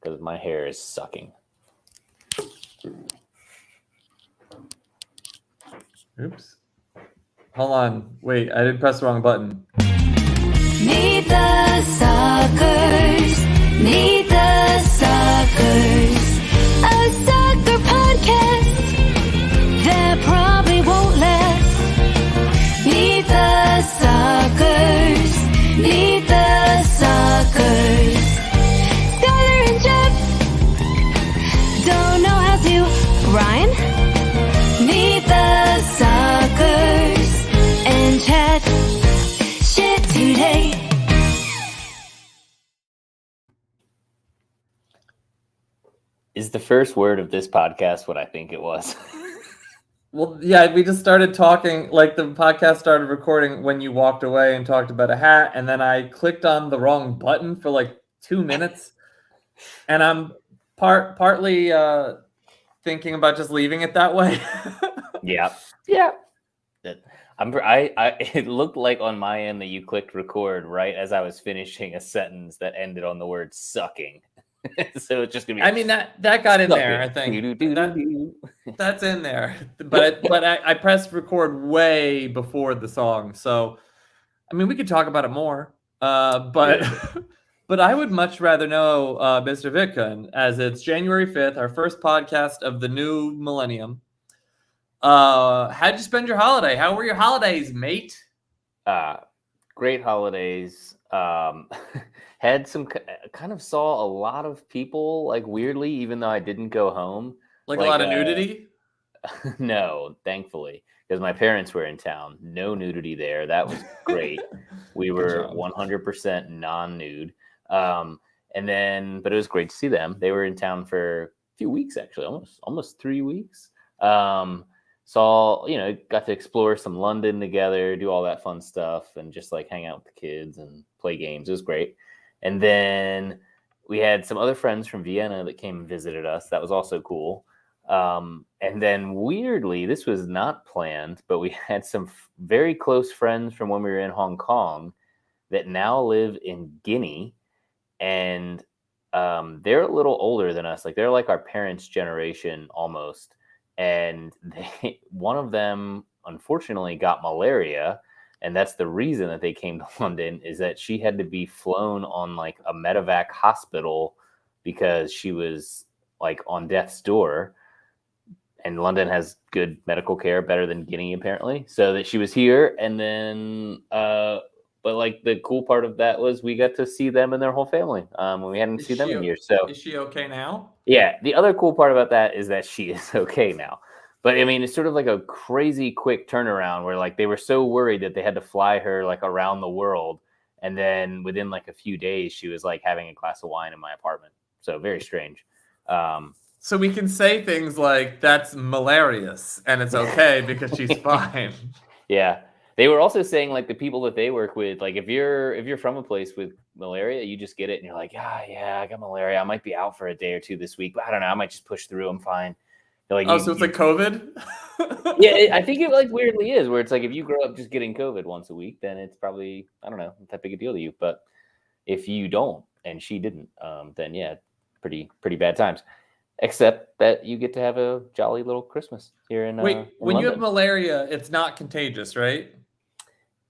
because my hair is sucking. Oops. Hold on. Wait, I didn't press the wrong button. Meet the Suckers. Meet the Suckers. A soccer podcast that probably won't last. Meet the Suckers. Meet the Suckers. Schuyler and Jeff don't know how to rhyme. Meet the Suckers and chat shit today. Is the first word of this podcast what I think it was? Well, yeah, we just started talking, like the podcast started recording when you walked away and talked about a hat, and then I clicked on the wrong button for like 2 minutes, and I'm partly thinking about just leaving it that way. Yeah. It looked like on my end that you clicked record right as I was finishing a sentence that ended on the word sucking. So it's just gonna be. I mean that got in there. I think that's in there, but I pressed record way before the song, so I mean we could talk about it more. But I would much rather know, Mr. Vitkin, as it's January 5th, our first podcast of the new millennium. How'd you spend your holiday? How were your holidays, mate? Great holidays. Had some kind of saw a lot of people, like weirdly, even though I didn't go home. Like a lot of nudity? No, thankfully, because my parents were in town. No nudity there. That was great. We were 100% non-nude. But it was great to see them. They were in town for a few weeks, actually, almost 3 weeks. Got to explore some London together, do all that fun stuff, and just like hang out with the kids and play games. It was great. And then we had some other friends from Vienna that came and visited us. That was also cool. And then weirdly, this was not planned, but we had some very close friends from when we were in Hong Kong that now live in Guinea. And they're a little older than us. Like they're like our parents' generation almost. And one of them, unfortunately, got malaria. And that's the reason that they came to London, is that she had to be flown on like a medevac hospital because she was like on death's door. And London has good medical care, better than Guinea, apparently. So that she was here. And then, but like the cool part of that was we got to see them and their whole family when we hadn't seen them in years. So is she okay now? Yeah. The other cool part about that is that she is okay now. But I mean, it's sort of like a crazy quick turnaround where like they were so worried that they had to fly her like around the world. And then within like a few days, she was like having a glass of wine in my apartment. So very strange. So we can say things like that's malarious and it's okay because she's fine. Yeah. They were also saying like the people that they work with, like if you're from a place with malaria, you just get it and you're like, yeah, I got malaria. I might be out for a day or two this week, but I don't know. I might just push through. I'm fine. Like, so it's like COVID? Yeah, I think it like weirdly is, where it's like if you grow up just getting COVID once a week, then it's probably, I don't know, not that big a deal to you. But if you don't, and she didn't, then yeah, pretty bad times. Except that you get to have a jolly little Christmas here in Wait, when London. you have malaria, it's not contagious, right?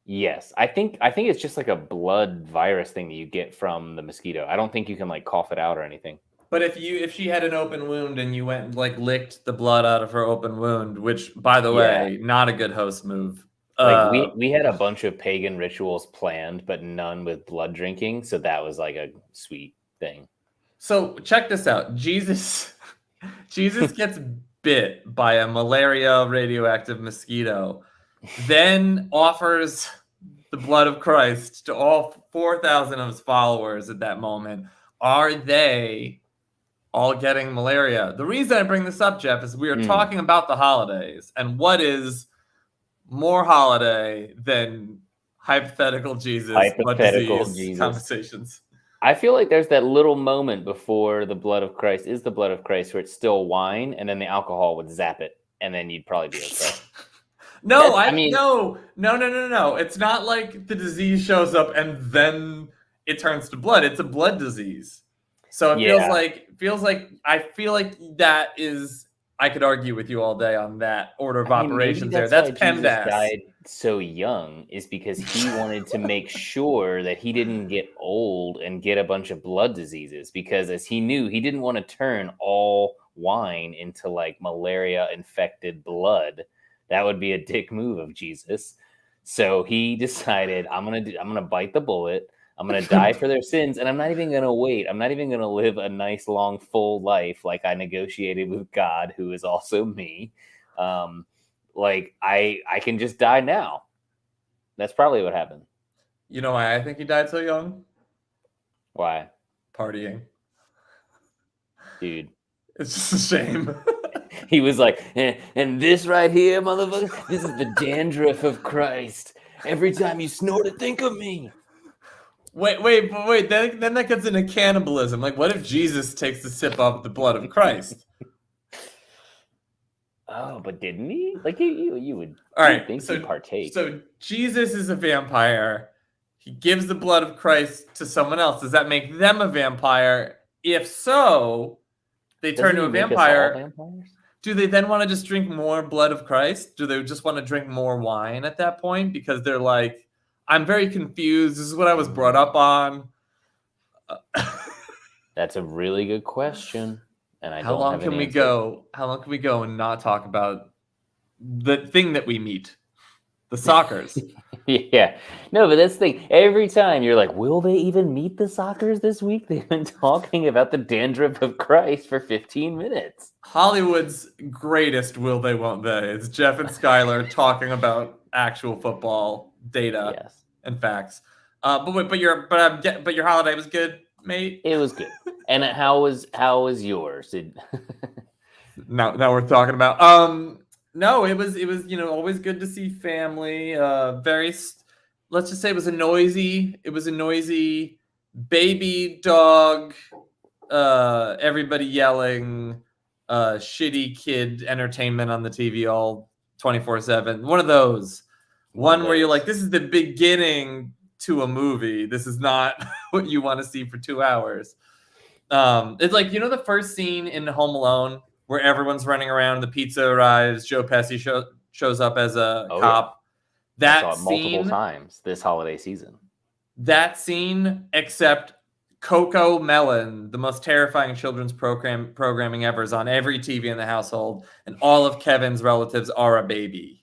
Yes, I think it's just like a blood virus thing that you get from the mosquito. I don't think you can like cough it out or anything. But if she had an open wound and you went and like licked the blood out of her open wound, which by the way, not a good host move. Like we had a bunch of pagan rituals planned, but none with blood drinking. So that was like a sweet thing. So check this out. Jesus gets bit by a malaria radioactive mosquito, then offers the blood of Christ to all 4,000 of his followers at that moment. Are they all getting malaria? The reason I bring this up, Jeff, is we are talking about the holidays, and what is more holiday than hypothetical Jesus conversations? I feel like there's that little moment before the blood of Christ is the blood of Christ where it's still wine, and then the alcohol would zap it, and then you'd probably be okay. No. It's not like the disease shows up and then it turns to blood. It's a blood disease. So it Yeah. I feel like that is. I could argue with you all day on that order of I mean, maybe operations there. that's That's why Jesus PEMDAS. died so young, is because he wanted to make sure that he didn't get old and get a bunch of blood diseases. Because as he knew, he didn't want to turn all wine into like malaria infected blood. That would be a dick move of Jesus. So he decided, I'm gonna bite the bullet. I'm going to die for their sins, and I'm not even going to wait. I'm not even going to live a nice, long, full life like I negotiated with God, who is also me. Like, I can just die now. That's probably what happened. You know why I think he died so young? Why? Partying. Dude. It's just a shame. He was like, and this right here, motherfucker, this is the dandruff of Christ. Every time you snort it, think of me. Wait. Then that gets into cannibalism. Like, what if Jesus takes a sip of the blood of Christ? Oh, but didn't he? Like, you would All right, think he'd partake. So Jesus is a vampire. He gives the blood of Christ to someone else. Does that make them a vampire? If so, they turn to a vampire. Do they then want to just drink more blood of Christ? Do they just want to drink more wine at that point? Because they're like, I'm very confused. This is what I was brought up on. That's a really good question. And How long can we go? How long can we go and not talk about the thing that we meet? The Sockers. Yeah. No, but that's the thing. Every time you're like, will they even meet the Sockers this week? They've been talking about the dandruff of Christ for 15 minutes. Hollywood's greatest will they, won't they? It's Jeff and Schuyler talking about actual football data and facts. But your holiday was good, mate. It was good. And how was yours? Now we're talking about no, it was always good to see family. Let's just say it was a noisy baby dog, everybody yelling, shitty kid entertainment on the TV all 24/7. One of those. One where you're like, this is the beginning to a movie. This is not what you want to see for 2 hours. It's like, the first scene in Home Alone where everyone's running around, the pizza arrives, Joe Pesci shows up as a cop. Yeah. I saw it multiple times this holiday season. That scene, except Coco Melon, the most terrifying children's programming ever, is on every TV in the household, and all of Kevin's relatives are a baby.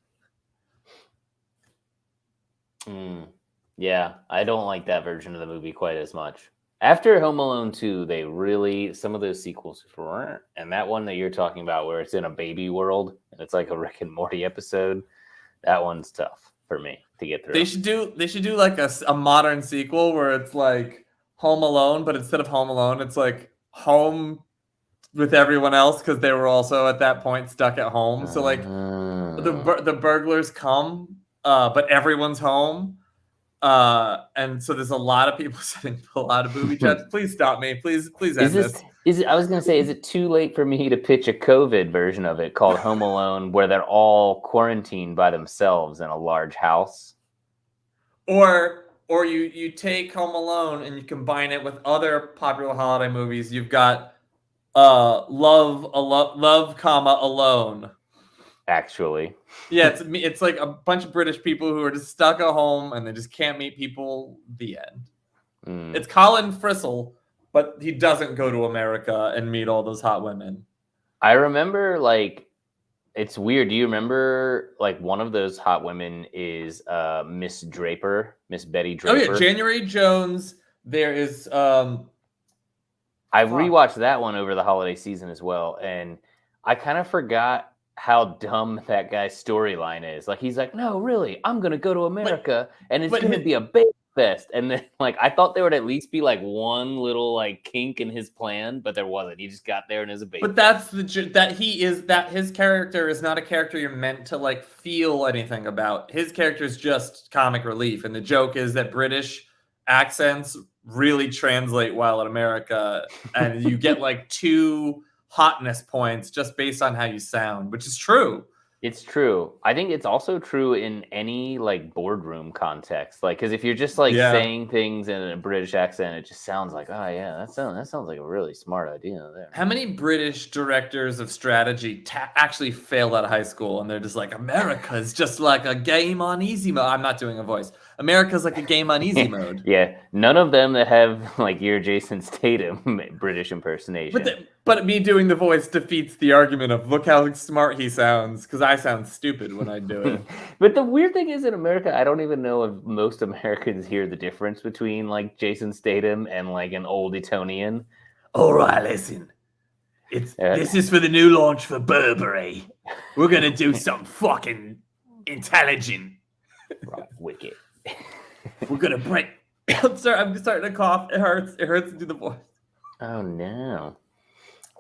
Yeah, I don't like that version of the movie quite as much. After Home Alone 2, some of those sequels weren't, and that one that you're talking about where it's in a baby world and it's like a Rick and Morty episode, that one's tough for me to get through. They should do like a modern sequel where it's like Home Alone, but instead of Home Alone, it's like Home with everyone else because they were also at that point stuck at home. So like the burglars come, but everyone's home. And so there's a lot of people sending a lot of booby traps. Please stop me. Please end this. I was going to say, is it too late for me to pitch a COVID version of it called Home Alone where they're all quarantined by themselves in a large house? Or you take Home Alone and you combine it with other popular holiday movies. You've got Love, Alone. Actually. Yeah, it's like a bunch of British people who are just stuck at home and they just can't meet people. The end. It's Colin Frissell, but he doesn't go to America and meet all those hot women. I remember, it's weird. Do you remember, one of those hot women is Miss Betty Draper? Oh, yeah, January Jones. There is... I rewatched that one over the holiday season as well, and I kind of forgot how dumb that guy's storyline is. Like, he's like, no, really, I'm going to go to America, and it's going to be a big fest. And then, I thought there would at least be, one little, kink in his plan, but there wasn't. He just got there and is a baby. But that's his character is not a character you're meant to, feel anything about. His character is just comic relief, and the joke is that British accents really translate well in America, and you get, 2 hotness points just based on how you sound, which is true. It's true. I think it's also true in any like boardroom context. Like, because if you're just like Yeah. saying things in a British accent, it just sounds like, oh yeah, that sounds like a really smart idea there. How many British directors of strategy actually failed out of high school and they're just like, America's just like a game on easy mode? I'm not doing a voice. America's like a game on easy mode. Yeah, none of them that have like your Jason Statham British impersonation. But me doing the voice defeats the argument of look how smart he sounds, because I sound stupid when I do it. But the weird thing is in America, I don't even know if most Americans hear the difference between like Jason Statham and like an old Etonian. All right, listen. This is for the new launch for Burberry. We're gonna do something fucking intelligent. Right, wicked. We're gonna break. I'm starting to cough. It hurts. It hurts to do the voice. Oh no.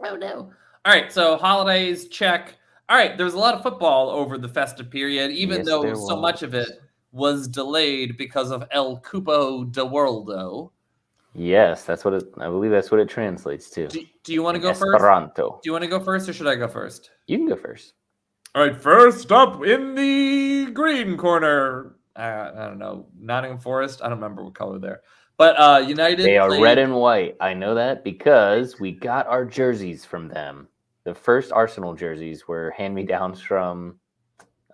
Oh no. All right, so holidays, check. All right, there was a lot of football over the festive period, even Yes, though there so much of it was delayed because of El Cupo de Worldo. Yes, I believe that's what it translates to. Do you want to go first? Esperanto. Do you want to go first, or should I go first? You can go first. All right, first up in the green corner. I don't know, Nottingham Forest. I don't remember what color they're. But United. They are red and white. I know that because we got our jerseys from them. The first Arsenal jerseys were hand-me-downs from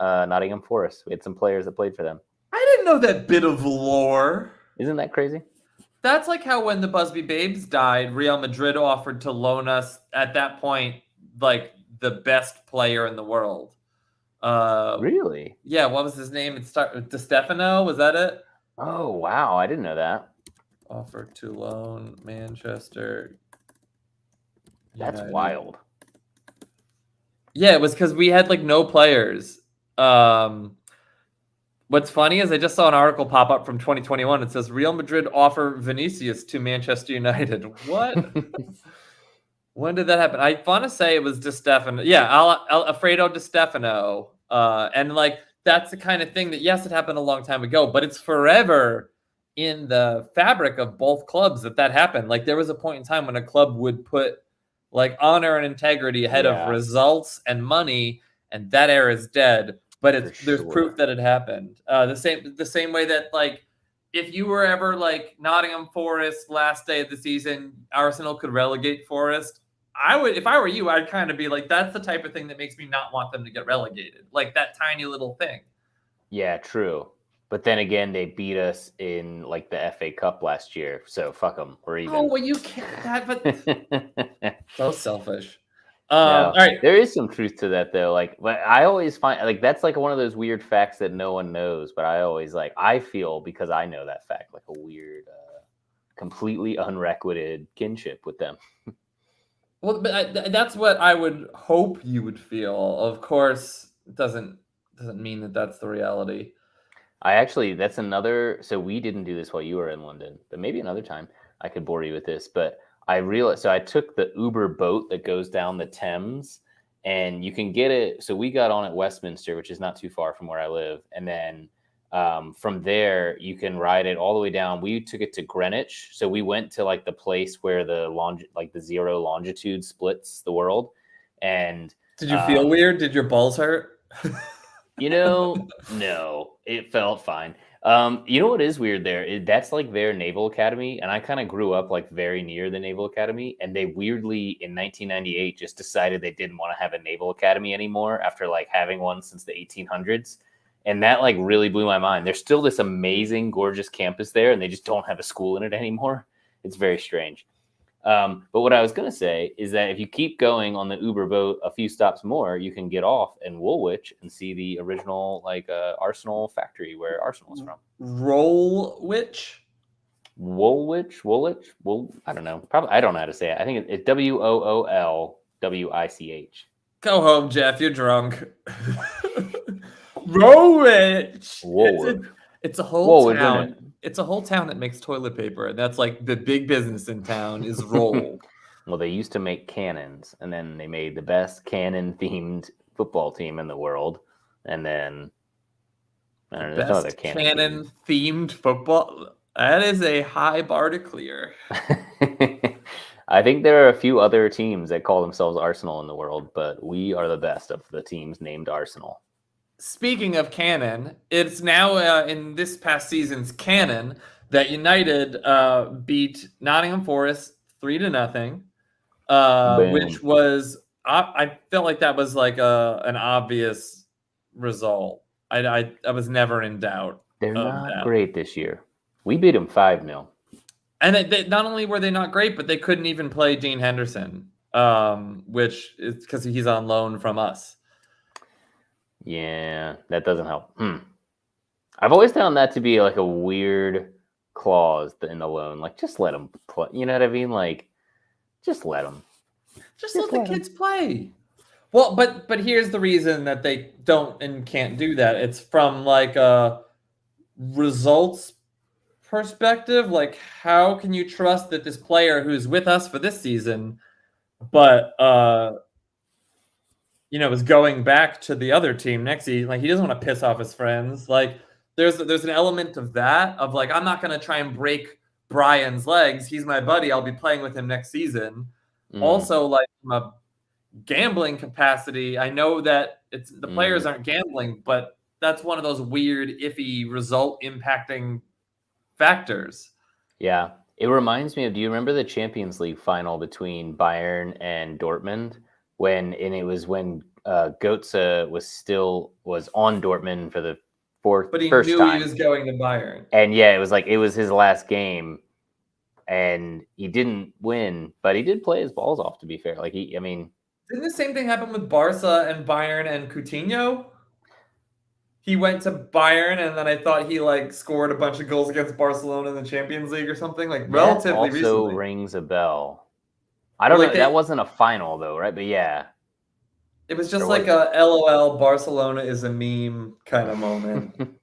Nottingham Forest. We had some players that played for them. I didn't know that bit of lore. Isn't that crazy? That's like how when the Busby Babes died, Real Madrid offered to loan us at that point like the best player in the world. Really? Yeah, what was his name? It started Di Stefano, was that it? Oh wow, I didn't know that. Offered to loan Manchester. That's United. wild. Yeah, it was because we had like no players. What's funny is I just saw an article pop up from 2021. It says Real Madrid offer Vinicius to Manchester United. What? When did that happen? I want to say it was Di Stefano. Yeah, Alfredo Di Stefano. And like that's the kind of thing that yes, it happened a long time ago, but it's forever in the fabric of both clubs that happened. Like there was a point in time when a club would put like honor and integrity ahead of results and money, and that era is dead. But there's proof that it happened. The same way that like if you were ever like Nottingham Forest last day of the season, Arsenal could relegate Forest. I would, if I were you, I'd kind of be like, that's the type of thing that makes me not want them to get relegated. Like that tiny little thing. Yeah, true. But then again, they beat us in like the FA Cup last year, so fuck them. We're even. Oh well, you can't. But so selfish. No, all right. There is some truth to that though. Like, but I always find like that's like one of those weird facts that no one knows. But I feel because I know that fact like a weird, completely unrequited kinship with them. Well, but that's what I would hope you would feel. Of course, it doesn't mean that that's the reality. That's another. So we didn't do this while you were in London, but maybe another time I could bore you with this. But I realized, so I took the Uber boat that goes down the Thames, and you can get it. So we got on at Westminster, which is not too far from where I live, and then from there you can ride it all the way down. We took it to Greenwich, so we went to like the place where the zero longitude splits the world. And did you feel weird? Did your balls hurt? No, it felt fine. You know what is weird there? That's like their Naval Academy, and I kind of grew up like very near the Naval Academy, and they weirdly in 1998 just decided they didn't want to have a Naval Academy anymore after like having one since the 1800s, and that like really blew my mind. There's still this amazing, gorgeous campus there, and they just don't have a school in it anymore. It's very strange. But what I was going to say is that if you keep going on the Uber boat a few stops more, you can get off in Woolwich and see the original Arsenal factory where Arsenal is from. Woolwich? Woolwich? I don't know. Probably I don't know how to say it. I think it's Woolwich. Go home, Jeff. You're drunk. Woolwich. It's a whole town. It's a whole town that makes toilet paper, and that's like the big business in town is Roll. Well, they used to make cannons, and then they made the best cannon-themed football team in the world, and then I don't know, there's no other cannon-themed football. That is a high bar to clear. I think there are a few other teams that call themselves Arsenal in the world, but we are the best of the teams named Arsenal. Speaking of canon, it's now in this past season's canon that United beat Nottingham Forest 3-0, which was I felt like that was like an obvious result. I was never in doubt. They're not great this year. We beat them 5-0. And they, not only were they not great, but they couldn't even play Dean Henderson, which is because he's on loan from us. Yeah, that doesn't help. I've always found that to be like a weird clause in the loan. Like, just let them play. You know what I mean? Like, just let them. Just let the kids play. Well, but here's the reason that they don't and can't do that. It's from like a results perspective. Like, how can you trust that this player who's with us for this season, but is going back to the other team next season? Like, he doesn't want to piss off his friends. Like, there's an element of that, of like, I'm not going to try and break Brian's legs. He's my buddy. I'll be playing with him next season. Also, like, from a gambling capacity, I know that the players aren't gambling, but that's one of those weird, iffy result impacting factors. Yeah, it reminds me of. Do you remember the Champions League final between Bayern and Dortmund when Götze was on Dortmund for the first time, but he knew he was going to Bayern, and yeah, it was his last game. And he didn't win, but he did play his balls off, to be fair. Like, didn't the same thing happen with Barca and Bayern and Coutinho? He went to Bayern, and then I thought he like scored a bunch of goals against Barcelona in the Champions League or something, like relatively recently. Also rings a bell. I don't know. That wasn't a final though, right? But yeah, it was just like a LOL Barcelona is a meme kind of moment.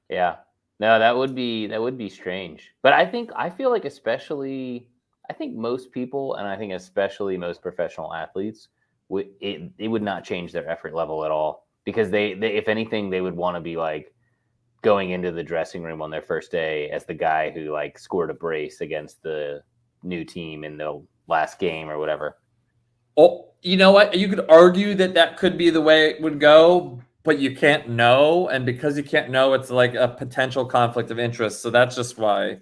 Yeah. No, that would be strange. But I feel like most people, and I think especially most professional athletes, it would not change their effort level at all, because they if anything, they would want to be like going into the dressing room on their first day as the guy who like scored a brace against the new team in the last game or whatever. Oh, you know what? You could argue that could be the way it would go, but you can't know, and because you can't know, it's like a potential conflict of interest. So that's just why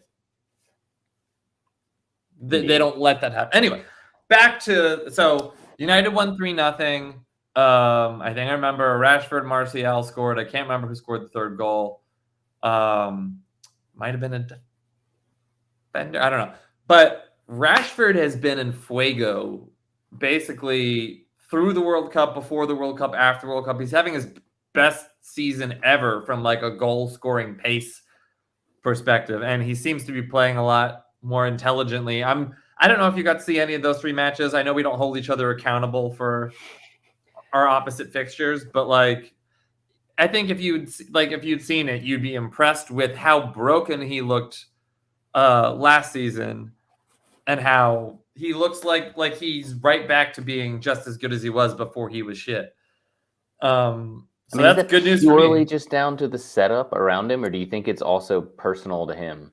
they don't let that happen. Anyway, back to United won 3-0. I think I remember Rashford, Martial scored. I can't remember who scored the third goal. Might have been a defender. I don't know. But Rashford has been in fuego basically through the World Cup, before the World Cup, after World Cup. He's having his best season ever from like a goal scoring pace perspective, and he seems to be playing a lot more intelligently. I don't know if you got to see any of those 3 matches. I know we don't hold each other accountable for our opposite fixtures, but like, I think if you'd seen it, you'd be impressed with how broken he looked last season, and how he looks like he's right back to being just as good as he was before he was shit. So that's good news for me. Purely just down to the setup around him, or do you think it's also personal to him?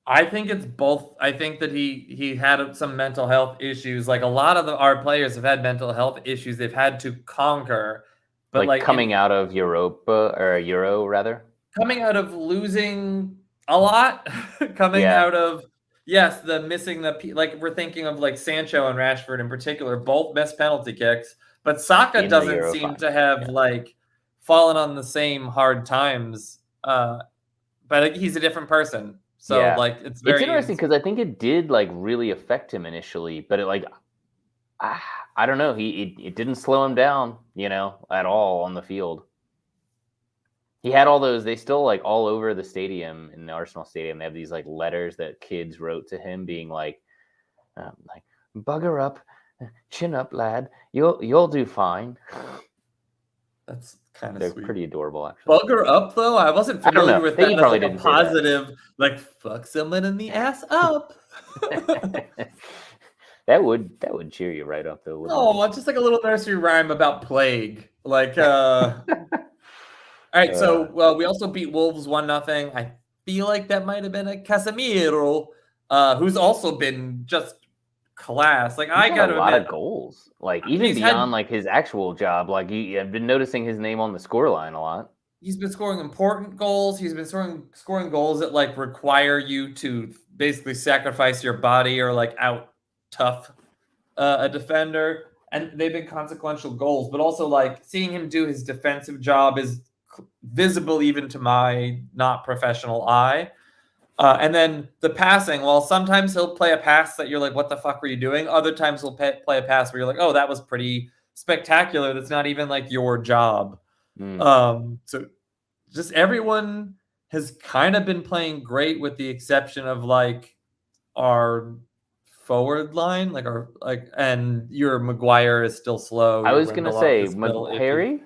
I think it's both. I think that he had some mental health issues. Like, a lot of our players have had mental health issues they've had to conquer. But like coming out of Euro rather. Coming out of losing a lot, out of the missing we're thinking of like Sancho and Rashford in particular, both missed penalty kicks, but Saka doesn't seem to have fallen on the same hard times. But he's a different person. So it's interesting, because I think it did really affect him initially, but it I don't know. It didn't slow him down, at all on the field. He had all those. They still all over the stadium, in the Arsenal stadium. They have these letters that kids wrote to him, being like "Bugger up, chin up, lad. You'll do fine." That's kind of They're sweet. Pretty adorable, actually. Bugger up, though. I wasn't familiar with that. Probably as a positive, fuck someone in the ass up. That would cheer you right up, though. Oh, just like a little nursery rhyme about plague. All right, so we also beat Wolves 1-0. I feel like that might have been a Casemiro, who's also been just class. Like, He's I got got a to lot admit, of goals. Like even he's had beyond like his actual job, like I've been noticing his name on the scoreline a lot. he's been scoring important goals. He's been scoring goals that like require you to basically sacrifice your body or like out tough a defender, and they've been consequential goals. But also like seeing him do his defensive job is visible even to my not professional eye. And then the passing, well, sometimes he'll play a pass that you're like, what the fuck were you doing? Other times he'll play a pass where you're like, oh, that was pretty spectacular. That's not even like your job. So just everyone has kind of been playing great with the exception of like our forward line, and your Maguire is still slow. I Your was gonna Lindelof say is still iffy. Harry.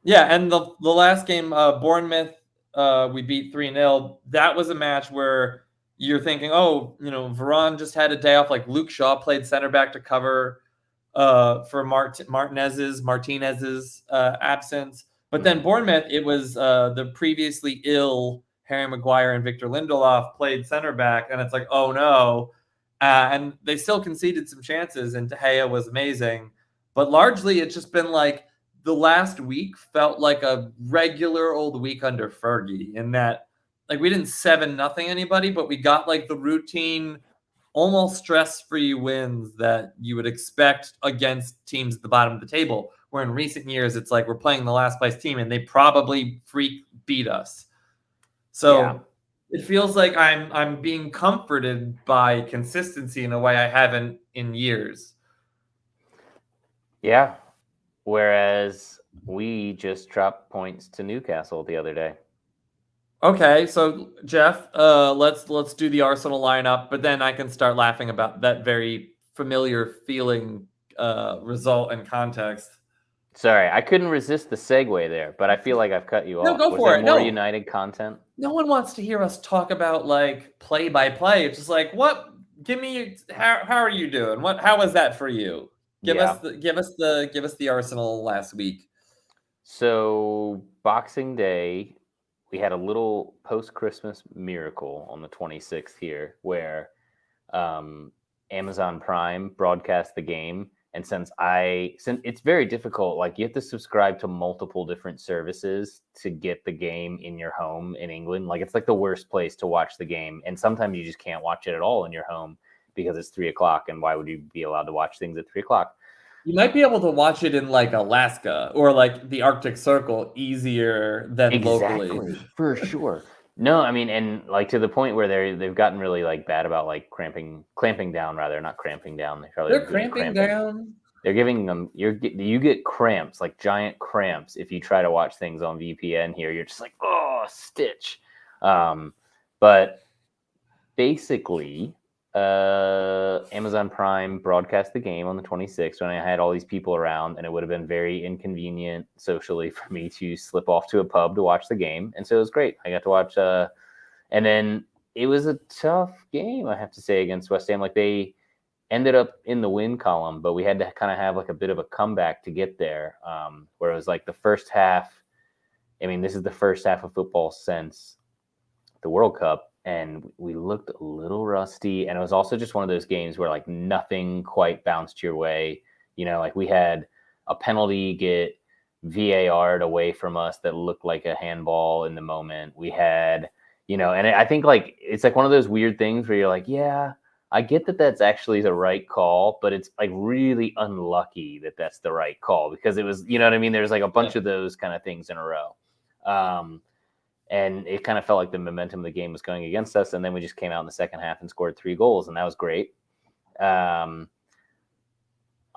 Yeah, and the last game, Bournemouth, we beat 3-0. That was a match where you're thinking, oh, Varane just had a day off. Like Luke Shaw played center back to cover for Martinez's absence. But then Bournemouth, it was the previously ill Harry Maguire and Victor Lindelof played center back, and it's like, oh no. And they still conceded some chances, and De Gea was amazing. But largely, it's just been like the last week felt like a regular old week under Fergie in that like we didn't 7-0 anybody, but we got like the routine, almost stress-free wins that you would expect against teams at the bottom of the table. Where in recent years, it's like we're playing the last place team and they probably beat us. So it feels like I'm being comforted by consistency in a way I haven't in years. Yeah. Whereas we just dropped points to Newcastle the other day. Okay, so Jeff, let's do the Arsenal lineup, but then I can start laughing about that very familiar feeling result and context. Sorry, I couldn't resist the segue there, but I feel like I've cut you off. No, go Was for there it. more No. United content? No one wants to hear us talk about like play by play. It's just like, what? Give me how are you doing? How was that for you? Give us the Arsenal last week. So Boxing Day, we had a little post-Christmas miracle on the 26th here, where Amazon Prime broadcast the game, and since it's very difficult, like you have to subscribe to multiple different services to get the game in your home in England. Like it's like the worst place to watch the game, and sometimes you just can't watch it at all in your home because it's 3:00, and why would you be allowed to watch things at 3:00? You might be able to watch it in like Alaska or like the Arctic Circle easier than locally. For sure. No, I mean, and like to the point where they've gotten really like bad about like clamping down, rather, not cramping down. They're cramping down. They're giving them you get cramps, like giant cramps, if you try to watch things on VPN here. You're just like, oh, stitch. But basically, Amazon Prime broadcast the game on the 26th when I had all these people around, and it would have been very inconvenient socially for me to slip off to a pub to watch the game. And so it was great. I got to watch, and then it was a tough game, I have to say, against West Ham. Like they ended up in the win column, but we had to kind of have like a bit of a comeback to get there. Where it was like the first half. I mean, this is the first half of football since the World Cup, and we looked a little rusty. And it was also just one of those games where like nothing quite bounced your way. Like we had a penalty get VAR'd away from us that looked like a handball in the moment. We had, and I think like it's like one of those weird things where you're like, yeah, I get that that's actually the right call, but it's like really unlucky that that's the right call because it was, you know what I mean? There's like a bunch of those kind of things in a row. And it kind of felt like the momentum of the game was going against us. And then we just came out in the second half and scored 3 goals, and that was great.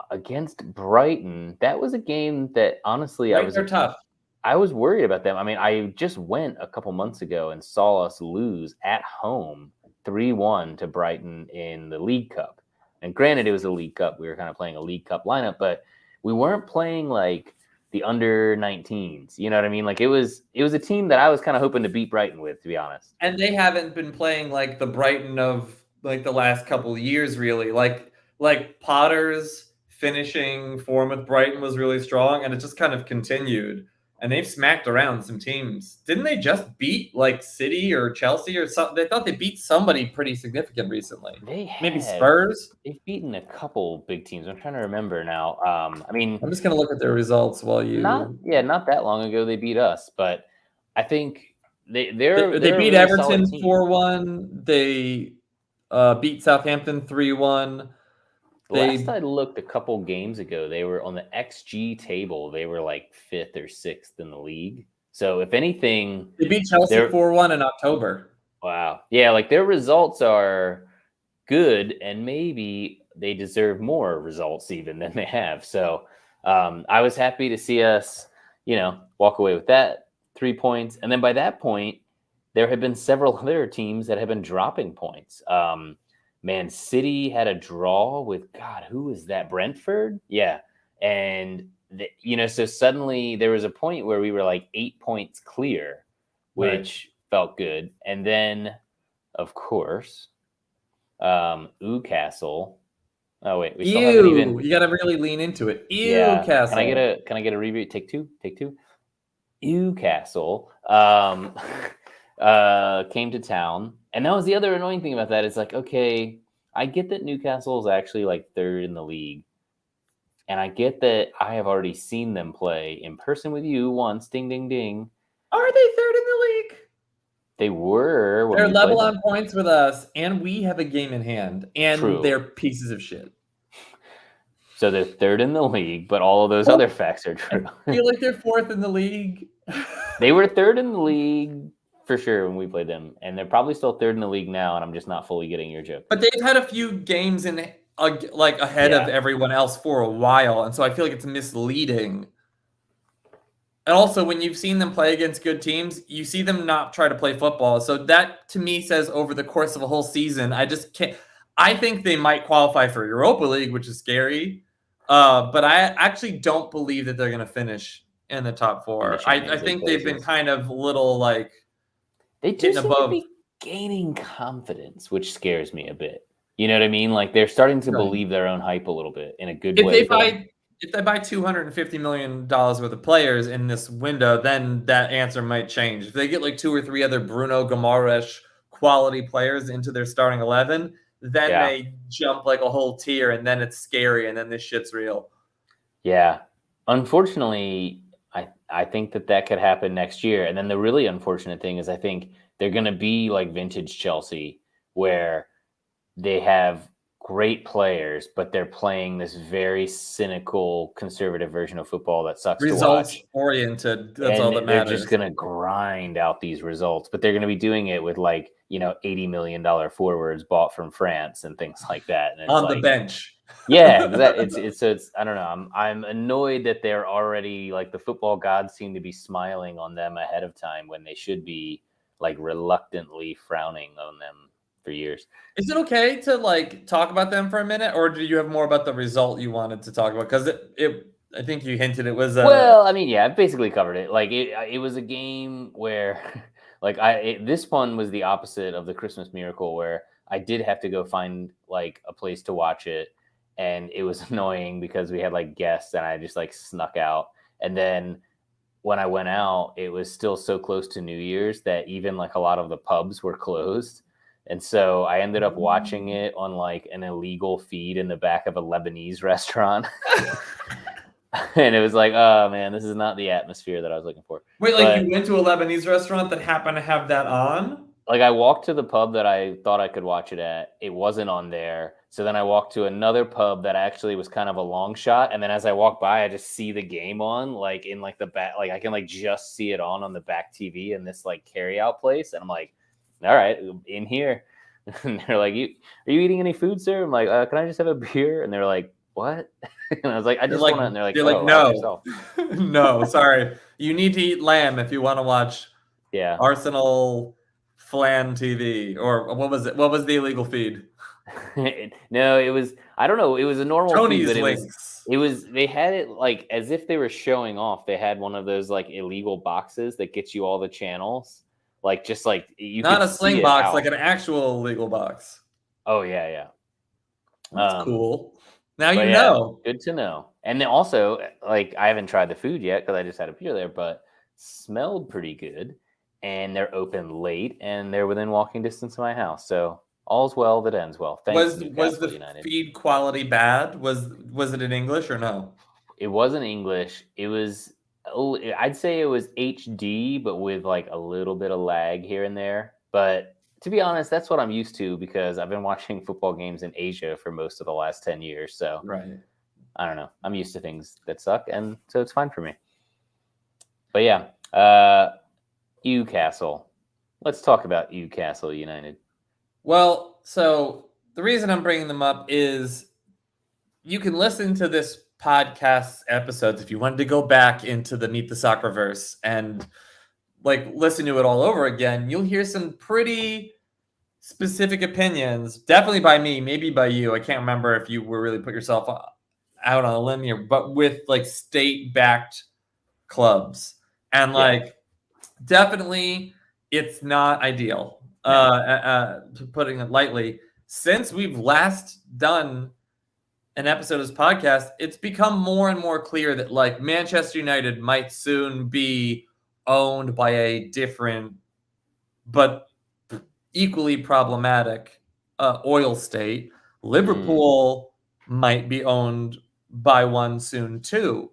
Against Brighton, that was a game that honestly tough. I was worried about them. I mean, I just went a couple months ago and saw us lose at home 3-1 to Brighton in the League Cup. And granted, it was a League Cup. We were kind of playing a League Cup lineup, but we weren't playing like the under 19s. You know what I mean? Like it was a team that I was kind of hoping to beat Brighton with, to be honest. And they haven't been playing like the Brighton of like the last couple of years, really. Like Potter's finishing form with Brighton was really strong, and it just kind of continued. and they've smacked around some teams. Didn't they just beat like City or Chelsea or something? They thought they beat somebody pretty significant recently. Maybe Spurs. They've beaten a couple big teams. I'm trying to remember now. I mean, I'm just gonna look at their results while you. not that long ago they beat us, but I think They they're beat a really Everton solid team. 4-1. They beat Southampton 3-1. Last I looked a couple games ago, they were on the XG table. They were like 5th or 6th in the league. So if anything, they beat Chelsea 4-1 in October. Wow. Yeah, like their results are good, and maybe they deserve more results even than they have. So I was happy to see us, walk away with that 3 points. And then by that point, there have been several other teams that have been dropping points. Man City had a draw with, God, who was that? Brentford? Yeah. And, so suddenly there was a point where we were like 8 points clear, which felt good. And then, of course, Newcastle. Oh, wait. We still haven't even... You got to really lean into it. Yeah. Newcastle. Can I get a review? Take two. Newcastle came to town. And that was the other annoying thing about that. It's like, okay, I get that Newcastle is actually like 3rd in the league. And I get that I have already seen them play in person with you once. Ding, ding, ding. Are they 3rd in the league? They were. They're level on points with us, and we have a game in hand. And True. They're pieces of shit. So they're 3rd in the league, but all of those other facts are true. I feel like they're 4th in the league. They were 3rd in the league for sure when we played them, and they're probably still 3rd in the league now, and I'm just not fully getting your joke. But they've had a few games in ahead of everyone else for a while, and so I feel like it's misleading. And also, when you've seen them play against good teams, you see them not try to play football. So that, to me, says over the course of a whole season, I just can't. I think they might qualify for Europa League, which is scary. But I actually don't believe that they're going to finish in the top 4. I think they've been kind of little like they do seem to be gaining confidence, which scares me a bit. You know what I mean? Like they're starting to believe their own hype a little bit in a good way. If they buy $250 million worth of players in this window, then that answer might change. If they get like 2 or 3 other Bruno Guimaraes quality players into their starting 11, then they jump like a whole tier, and then it's scary, and then this shit's real. Yeah. Unfortunately, I think that could happen next year. And then the really unfortunate thing is I think they're going to be like vintage Chelsea, where they have great players, but they're playing this very cynical, conservative version of football that sucks to watch. Results-oriented, that's all that matters. They're just going to grind out these results, but they're going to be doing it with like, $80 million forwards bought from France and things like that. And it's on the bench. Yeah, it's I don't know. I'm annoyed that they're already like the football gods seem to be smiling on them ahead of time when they should be like reluctantly frowning on them for years. Is it okay to like talk about them for a minute, or do you have more about the result you wanted to talk about? Because I think you hinted it was. Well, I mean, yeah, I basically covered it. Like it was a game where, like, this one was the opposite of the Christmas Miracle, where I did have to go find like a place to watch it, and it was annoying because we had like guests, and I just like snuck out, and then when I went out, it was still so close to New Year's that even like a lot of the pubs were closed. And so I ended up watching it on like an illegal feed in the back of a Lebanese restaurant. And it was like, oh man, this is not the atmosphere that I was looking for. Wait, like you went to a Lebanese restaurant that happened to have that on? Like I walked to the pub that I thought I could watch it at. It wasn't on there. So then I walked to another pub that actually was kind of a long shot. And then as I walk by, I just see the game on, like in like the back, like I can like just see it on the back TV in this like carry out place. And I'm like, all right, in here. And they're like, are you eating any food, sir? I'm like, can I just have a beer? And they're like, what? And I was like, I just want to. And they're like, no, no, sorry. You need to eat lamb if you want to watch Arsenal Flan TV. Or what was it? What was the illegal feed? No, it was, I don't know. It was a normal Tony's feed, but it was, they had it like as if they were showing off. They had one of those like illegal boxes that gets you all the channels. Like just like you not a sling box, like an actual legal box. Oh yeah. That's cool. Now you know. Good to know. And then also, like I haven't tried the food yet because I just had a beer there, but smelled pretty good, and they're open late, and they're within walking distance of my house. So all's well that ends well. Thanks, Was Newcastle the United. feed quality bad? Was it in English or no? It wasn't English. It was, I'd say it was HD, but with like a little bit of lag here and there. But to be honest, that's what I'm used to because I've been watching football games in Asia for most of the last 10 years. So Right. I don't know. I'm used to things that suck, and so it's fine for me. But yeah, Newcastle. Let's talk about Newcastle United. Well, so the reason I'm bringing them up is you can listen to this podcast episodes if you wanted to go back into the Meet the Soccerverse and like listen to it all over again. You'll hear some pretty specific opinions, definitely by me, maybe by you. I can't remember if you were really put yourself out on a limb here, but with like state-backed clubs and like definitely it's not ideal. Putting it lightly, since we've last done an episode of this podcast, it's become more and more clear that like Manchester United might soon be owned by a different but equally problematic oil state. Liverpool might be owned by one soon too.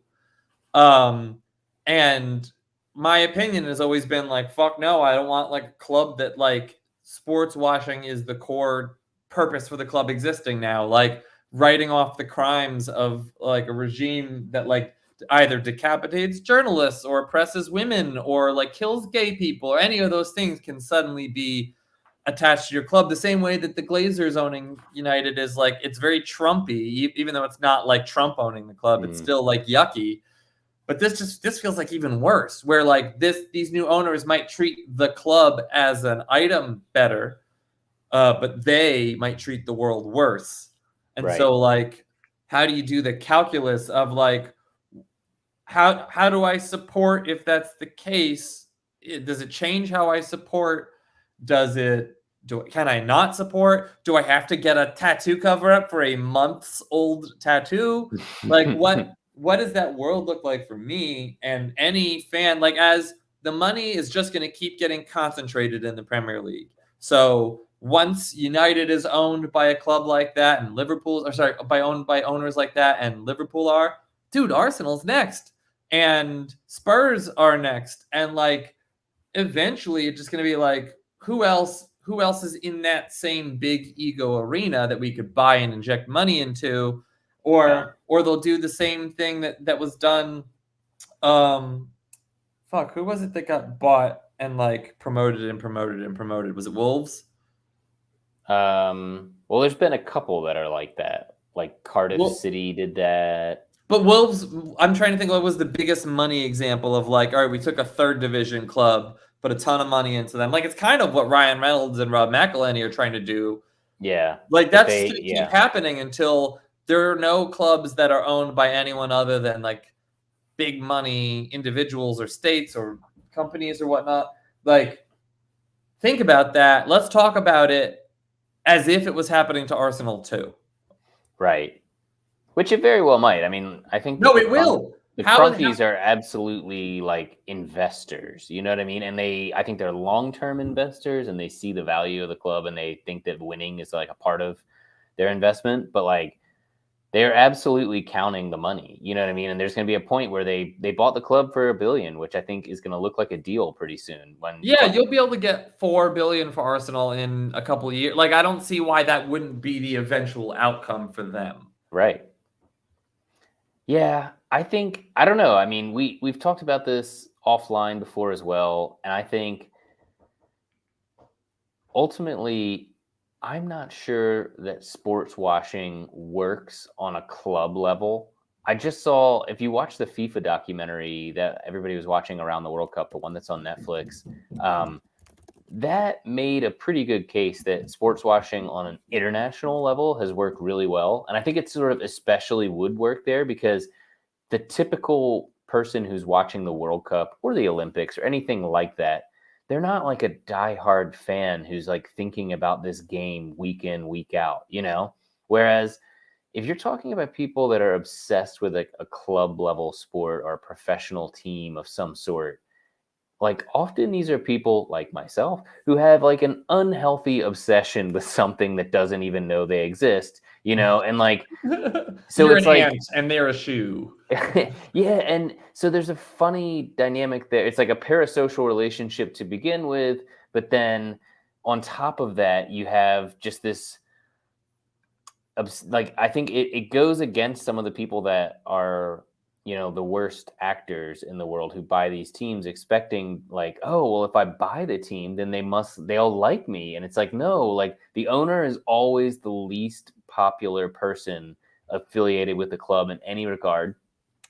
And my opinion has always been like, fuck no, I don't want like a club that like sports washing is the core purpose for the club existing now. Like writing off the crimes of like a regime that like either decapitates journalists or oppresses women or like kills gay people or any of those things can suddenly be attached to your club the same way that the Glazers owning United is like, it's very Trumpy, even though it's not like Trump owning the club, it's still like yucky. But this feels like even worse, where like these new owners might treat the club as an item better, but they might treat the world worse. And so like, how do you do the calculus of like, how do I support if that's the case? Does it change how I support? Can I not support? Do I have to get a tattoo cover up for a month's old tattoo? Like what does that world look like for me and any fan? Like as the money is just going to keep getting concentrated in the Premier League. So once United is owned by a club like that and owned by owners like that and Liverpool are, dude, Arsenal's next and Spurs are next. And like eventually it's just going to be like, who else is in that same big ego arena that we could buy and inject money into? Or they'll do the same thing that was done. Who was it that got bought and like promoted? Was it Wolves? Well, there's been a couple that are like that. Like Cardiff City did that. But Wolves, I'm trying to think what was the biggest money example of like, all right, we took a third division club, put a ton of money into them. Like it's kind of what Ryan Reynolds and Rob McElhenney are trying to do. Yeah. Like that's going to keep happening until there are no clubs that are owned by anyone other than like big money individuals or states or companies or whatnot. Like, think about that. Let's talk about it as if it was happening to Arsenal too. Right. Which it very well might. I mean, I think it will. The Crunkies are absolutely like investors. You know what I mean? And I think they're long-term investors and they see the value of the club and they think that winning is like a part of their investment. But like, they're absolutely counting the money. You know what I mean? And there's going to be a point where they bought the club for $1 billion, which I think is going to look like a deal pretty soon. You'll be able to get $4 billion for Arsenal in a couple of years. Like, I don't see why that wouldn't be the eventual outcome for them. Right. Yeah, I don't know. I mean, we've talked about this offline before as well. And I think ultimately, I'm not sure that sports washing works on a club level. I just saw, if you watch the FIFA documentary that everybody was watching around the World Cup, the one that's on Netflix, that made a pretty good case that sports washing on an international level has worked really well. And I think it sort of especially would work there because the typical person who's watching the World Cup or the Olympics or anything like that, they're not like a diehard fan who's like thinking about this game week in, week out, you know? Whereas if you're talking about people that are obsessed with like a club level sport or a professional team of some sort, like often these are people like myself who have like an unhealthy obsession with something that doesn't even know they exist, and like so You're it's an like ant and they're a shoe. yeah, and so there's a funny dynamic there. It's like a parasocial relationship to begin with, but then on top of that, you have just this like I think it goes against some of the people that are the worst actors in the world who buy these teams expecting like, oh well, if I buy the team then they'll like me, and it's like, no, like the owner is always the least popular person affiliated with the club in any regard,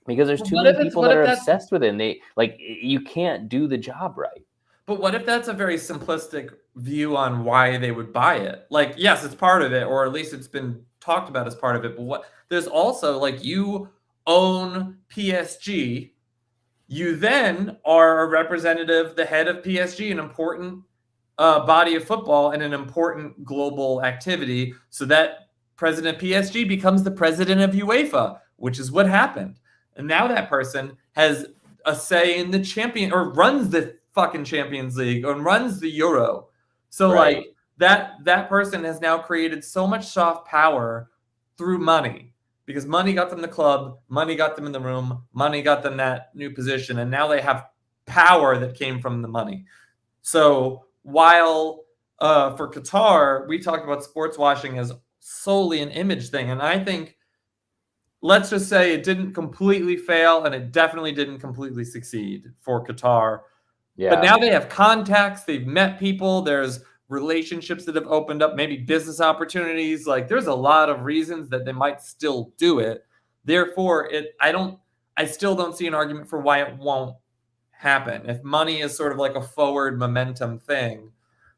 because there's But too many people what that if are that's obsessed with it, and they like you can't do the job right. But what if that's a very simplistic view on why they would buy it? Like, yes, it's part of it, or at least it's been talked about as part of it. But there's also like you own PSG, you then are a representative, the head of PSG, an important body of football and an important global activity. So that president of PSG becomes the president of UEFA, which is what happened. And now that person has a say in the champion, or runs the fucking Champions League, or runs the Euro. So Right. like that person has now created so much soft power through money, because money got them the club, money got them in the room, money got them that new position, and now they have power that came from the money. So while for Qatar, we talked about sports washing as solely an image thing, and I think, let's just say it didn't completely fail, and it definitely didn't completely succeed for Qatar. But Yeah. now they have contacts, they've met people, there's relationships that have opened up, maybe business opportunities. Like there's a lot of reasons that they might still do it. Therefore, I still don't see an argument for why it won't happen. If money is sort of like a forward momentum thing,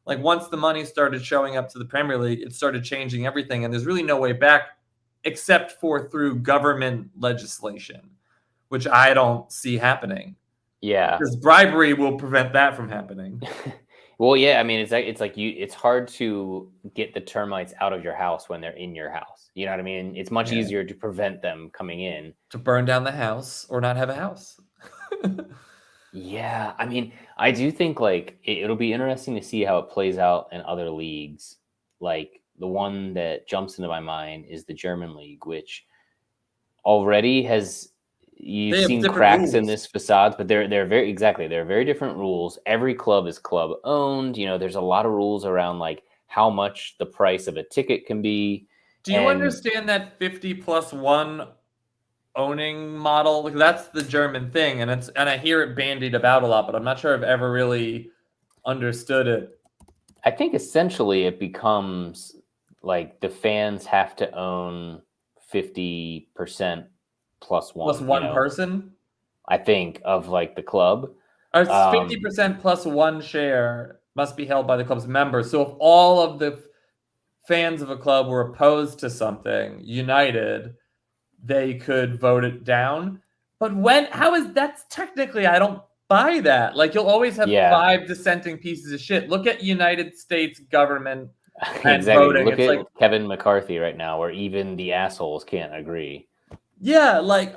like once the money started showing up to the Premier League, it started changing everything, and there's really no way back except for through government legislation, which I don't see happening. Yeah. Because bribery will prevent that from happening. Well, yeah, I mean, it's hard to get the termites out of your house when they're in your house. You know what I mean? It's much Yeah. easier to prevent them coming in. To burn down the house or not have a house. Yeah, I mean, I do think like it'll be interesting to see how it plays out in other leagues. Like the one that jumps into my mind is the German league, which already has you've They have seen different cracks in rules. this facade, but they're very different rules. Every club is club owned. There's a lot of rules around like how much the price of a ticket can be. Do you And understand that 50+1 owning model? Like, that's the German thing, and I hear it bandied about a lot, but I'm not sure I've ever really understood it. I think essentially it becomes like the fans have to own 50% plus Plus one, one person? I think, of like the club. Or 50% plus one share must be held by the club's members. So if all of the fans of a club were opposed to something, united, they could vote it down. But that's technically, I don't buy that. Like you'll always have Yeah. 5 dissenting pieces of shit. Look at United States government and Exactly. voting. Look It's at like, Kevin McCarthy right now, where even the assholes can't agree. yeah, like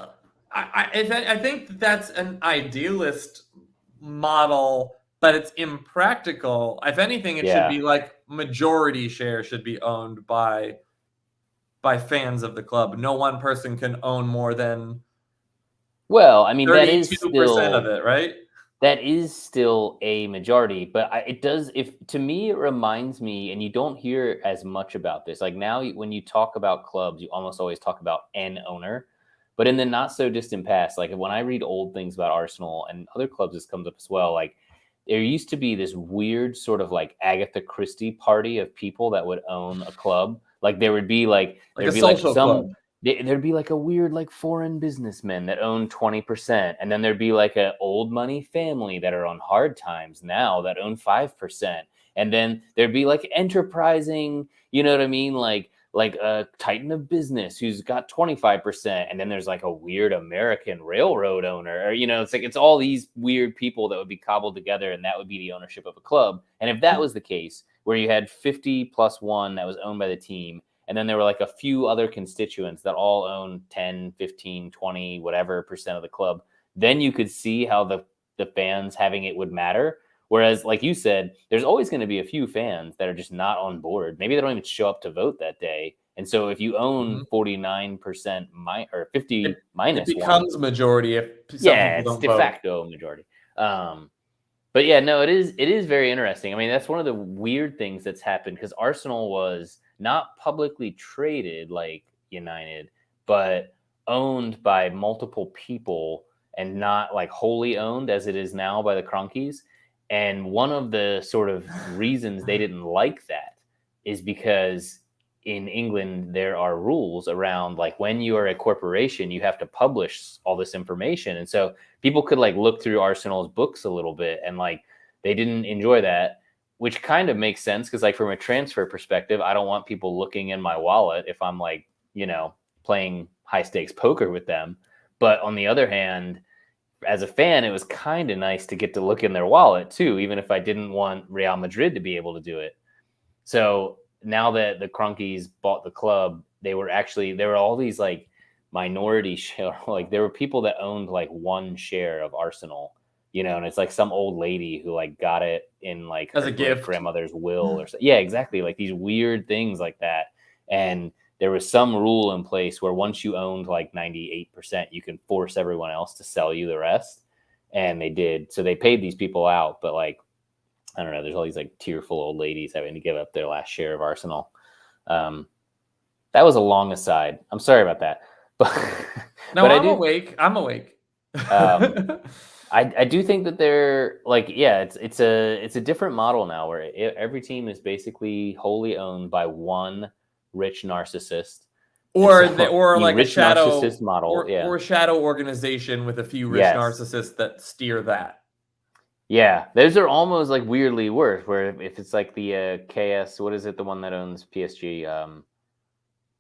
I think that's an idealist model, but it's impractical. If anything, it should Yeah. be like majority share should be owned by fans of the club. No one person can own more than Well, I mean, 32% of it, right? that is still a majority, but it does. If to me, it reminds me, and you don't hear as much about this. Like now, when you talk about clubs, you almost always talk about an owner. But in the not so distant past, like when I read old things about Arsenal and other clubs, this comes up as well. Like there used to be this weird sort of like Agatha Christie party of people that would own a club. Like there would be like Like there'd a be like social club. there'd be like a weird like foreign businessman that owned 20%, and then there'd be like an old money family that are on hard times now that own 5%, and then there'd be like enterprising, you know what I mean, like a titan of business who's got 25%, and then there's like a weird American railroad owner, or it's like it's all these weird people that would be cobbled together, and that would be the ownership of a club. And if that was the case, where you had 50+1 that was owned by the team, and then there were like a few other constituents that all own 10, 15, 20, whatever percent of the club, then you could see how the the fans having it would matter. Whereas, like you said, there's always going to be a few fans that are just not on board. Maybe they don't even show up to vote that day. And so if you own 49% or 50 it minus becomes majority if some yeah, people it's don't de vote. facto majority. But yeah, no, it is very interesting. I mean, that's one of the weird things that's happened because Arsenal was not publicly traded like United, but owned by multiple people and not like wholly owned as it is now by the Cronkies. And one of the sort of reasons they didn't like that is because in England there are rules around like when you are a corporation, you have to publish all this information. And so people could like look through Arsenal's books a little bit and like they didn't enjoy that, which kind of makes sense because like from a transfer perspective, I don't want people looking in my wallet if I'm like, you know, playing high stakes poker with them. But on the other hand, as a fan, it was kind of nice to get to look in their wallet too, even if I didn't want Real Madrid to be able to do it. So now that the Cronkies bought the club, there were all these like minority share, like there were people that owned like one share of Arsenal, you know, and it's like some old lady who like got it in like as a gift, grandmother's will or something. Yeah, exactly. Like these weird things like that. And there was some rule in place where once you owned like 98%, you can force everyone else to sell you the rest. And they did. So they paid these people out, but like, I don't know, there's all these like tearful old ladies having to give up their last share of Arsenal. That was a long aside. I'm sorry about that. But no, but I'm awake. I do think that they're like, yeah, it's a different model now where every team is basically wholly owned by one rich narcissist. Or So, like a shadow narcissist model, or shadow organization with a few rich narcissists that steer that. Yeah, those are almost like weirdly worse. Where if it's like the KS, what is it? The one that owns PSG,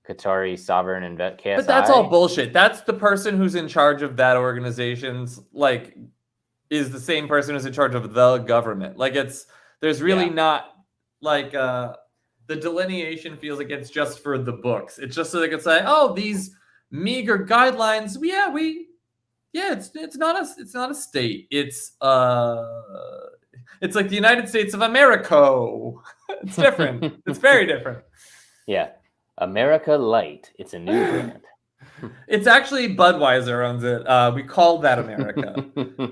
Qatari Sovereign Invest KSI. But that's all bullshit. That's the person who's in charge of that organization's like is the same person who's in charge of the government. Like there's really not like the delineation feels like it's just for the books. It's just so they can say, oh, these meager guidelines. It's not a state. It's like the United States of America. It's different. It's very different. Yeah. America Light. It's a new brand. It's actually Budweiser owns it. We call that America.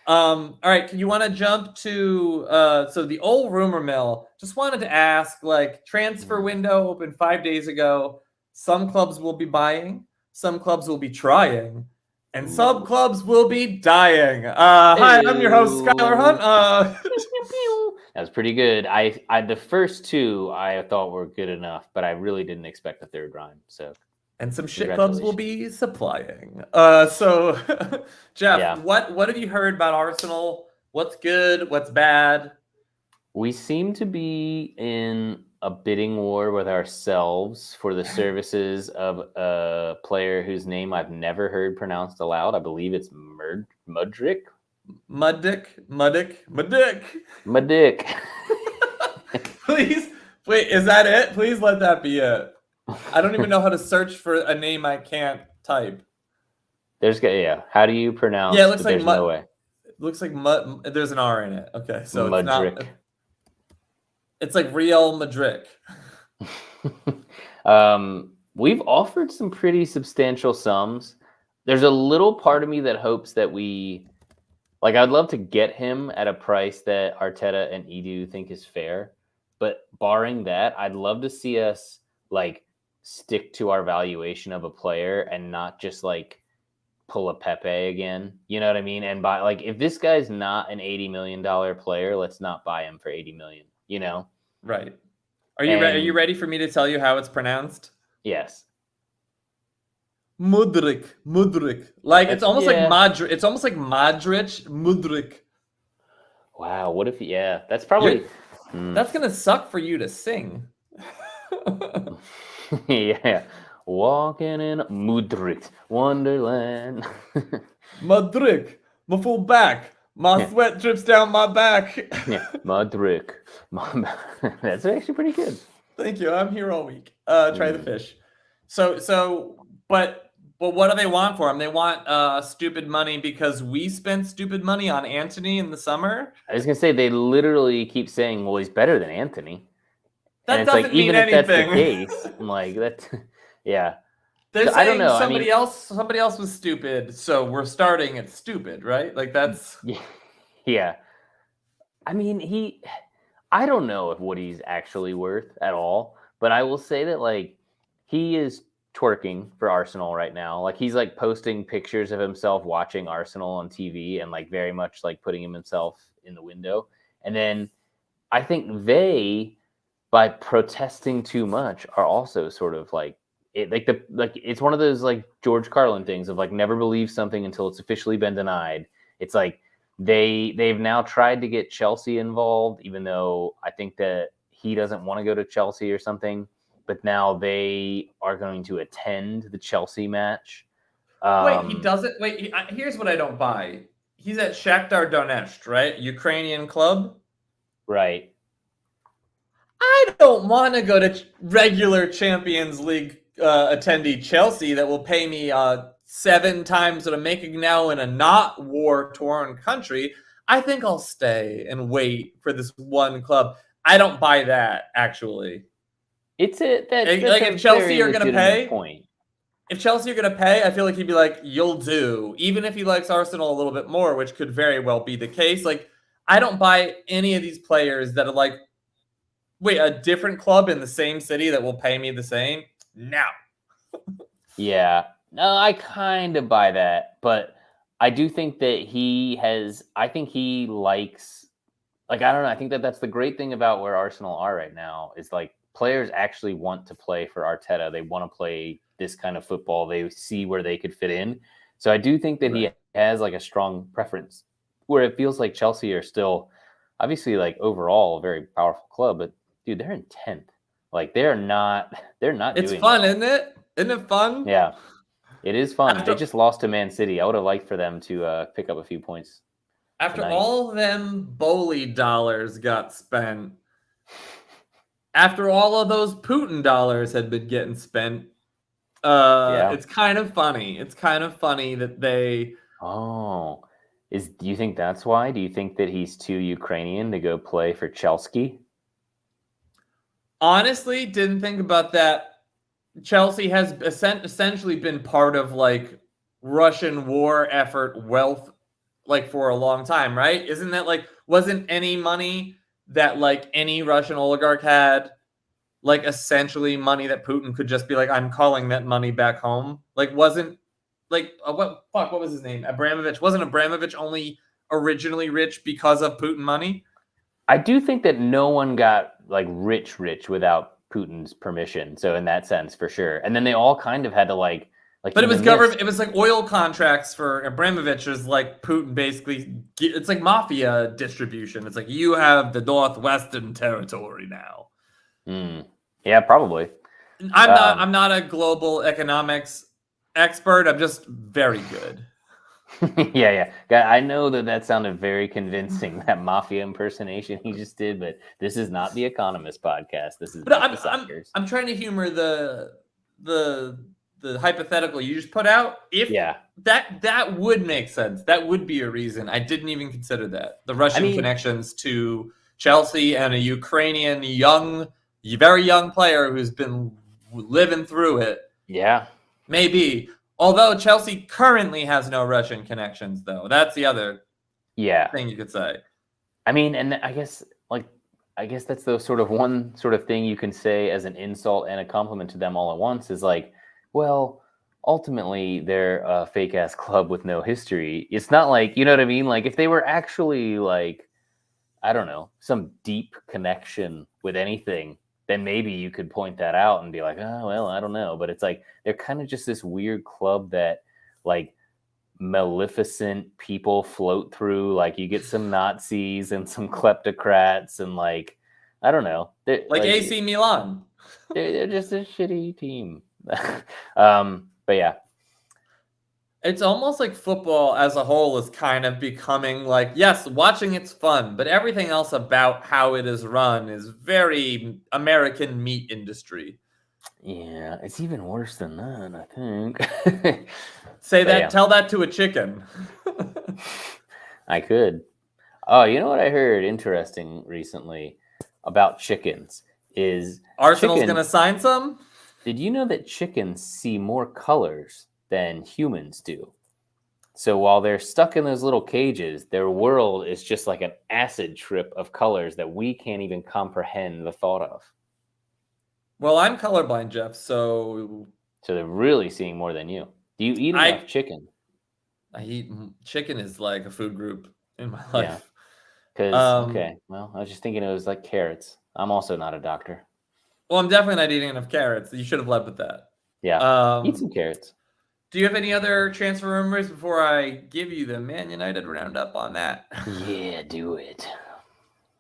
All right. You want to jump to so the old rumor mill? Just wanted to ask, like, transfer window opened 5 days ago. Some clubs will be buying. Some clubs will be trying. And some clubs will be dying. Hi, I'm your host, Schuyler Hunt. That was pretty good. I the first two I thought were good enough, but I really didn't expect a third rhyme. So, and some shit clubs will be supplying. So, Jeff, what have you heard about Arsenal? What's good? What's bad? We seem to be in a bidding war with ourselves for the services of a player whose name I've never heard pronounced aloud. I believe it's Mudrick. Muddick. Please, wait, is that it? Please let that be it. I don't even know how to search for a name I can't type. How do you pronounce? Yeah, it looks like no way. It looks like mud. There's an R in it. Okay, so Mudrick. It's not. It's like Real Madrid. We've offered some pretty substantial sums. There's a little part of me that hopes that I'd love to get him at a price that Arteta and Edu think is fair. But barring that, I'd love to see us like stick to our valuation of a player and not just like pull a Pepe again. You know what I mean? And buy, like, if this guy's not an $80 million player, let's not buy him for $80 million, you know? Right. Are you ready for me to tell you how it's pronounced? Yes. Mudrick. Like it's almost like Modric. It's almost like Modric, Mudrick. Wow, what if that's probably that's gonna suck for you to sing. Yeah. Walking in Mudrick Wonderland. Mudrick, my full back. My sweat drips down my back. Yeah, Mudrick. That's actually pretty good. Thank you. I'm here all week. Try the fish. So, but But what do they want for him? They want stupid money because we spent stupid money on Antony in the summer. I was gonna say they literally keep saying, "Well, he's better than Anthony," and That it's like doesn't mean even if that's the anything. case, I'm like that. Yeah, They're so I don't saying know. I somebody mean, else was stupid, so we're starting at stupid, right? Like that's yeah. I mean, I don't know if what he's actually worth at all, but I will say that like he is twerking for Arsenal right now. Like he's like posting pictures of himself watching Arsenal on TV and like very much like putting himself in the window. And then I think they, by protesting too much, are also sort of like it's one of those like George Carlin things of like never believe something until it's officially been denied. It's like they've now tried to get Chelsea involved, even though I think that he doesn't want to go to Chelsea or something. But now they are going to attend the Chelsea match. wait, he doesn't. Wait, here's what I don't buy. He's at Shakhtar Donetsk, right? Ukrainian club. Right. I don't want to go to regular Champions League attendee Chelsea that will pay me 7 times what I'm making now in a not war-torn country. I think I'll stay and wait for this one club. I don't buy that, actually. It's a that's Like a if Chelsea very are going to legitimate pay, point. if Chelsea are going to pay, I feel like he'd be like, "You'll do," even if he likes Arsenal a little bit more, which could very well be the case. Like, I don't buy any of these players that are like, "Wait, a different club in the same city that will pay me the same?" No. Yeah. No, I kind of buy that, but I do think that I think he likes, like, I don't know. I think that that's the great thing about where Arsenal are right now is like players actually want to play for Arteta. They want to play this kind of football. They see where they could fit in. So I do think that he has like a strong preference where it feels like Chelsea are still obviously like overall a very powerful club, but dude, they're in 10th. Like they're not It's doing fun, well. isn't it? Isn't it fun? Yeah. It is fun. After They just lost to Man City. I would have liked for them to pick up a few points. tonight. all them Bowley dollars got spent, after all of those Putin dollars had been getting spent, it's kind of funny. It's kind of funny that they. Oh, do you think that's why? Do you think that he's too Ukrainian to go play for Chelsea? Honestly, didn't think about that. Chelsea has essentially been part of like Russian war effort wealth like for a long time, right? Isn't that like wasn't any money that like any Russian oligarch had like essentially money that Putin could just be like, I'm calling that money back home? Like wasn't like what was his name? Abramovich. Wasn't Abramovich only originally rich because of Putin money? I do think that no one got like rich without Putin's permission. So in that sense, for sure. And then they all kind of had to like. But it was government. It was like oil contracts for Abramovich. Is like Putin basically. It's like mafia distribution. It's like you have the Northwestern Territory now. Yeah, probably. I'm not a global economics expert. I'm just very good. yeah. I know that sounded very convincing, that mafia impersonation he just did, but this is not the Economist podcast. This is I'm trying to humor the hypothetical you just put out. If that would make sense. That would be a reason. I didn't even consider that. The Russian connections to Chelsea and a Ukrainian very young player who's been living through it. Yeah. Maybe. Although Chelsea currently has no Russian connections, though. That's the other thing you could say. I mean, and I guess that's the sort of one sort of thing you can say as an insult and a compliment to them all at once is like, well, ultimately they're a fake ass club with no history. It's not like, you know what I mean? Like if they were actually like, I don't know, some deep connection with anything, then maybe you could point that out and be like, oh, well, I don't know. But it's like, they're kind of just this weird club that like maleficent people float through. Like you get some Nazis and some kleptocrats and like, I don't know. Like AC Milan. They're just a shitty team. But yeah. It's almost like football as a whole is kind of becoming like, yes, watching it's fun, but everything else about how it is run is very American meat industry. Yeah, it's even worse than that, I think. Say But that. yeah. Tell that to a chicken. I could. Oh, you know what I heard interesting recently about chickens is Arsenal's gonna sign some. did you know that chickens see more colors than humans do? So while they're stuck in those little cages, their world is just like an acid trip of colors that we can't even comprehend the thought of. Well, I'm colorblind, Jeff, so So they're really seeing more than you. Do you eat enough chicken? I eat chicken is like a food group in my Yeah. life. Because, okay, well, I was just thinking it was like carrots. I'm also not a doctor. Well, I'm definitely not eating enough carrots. You should have led with that. Yeah, eat some carrots. Do you have any other transfer rumors before I give you the Man United roundup on that? Yeah, do it.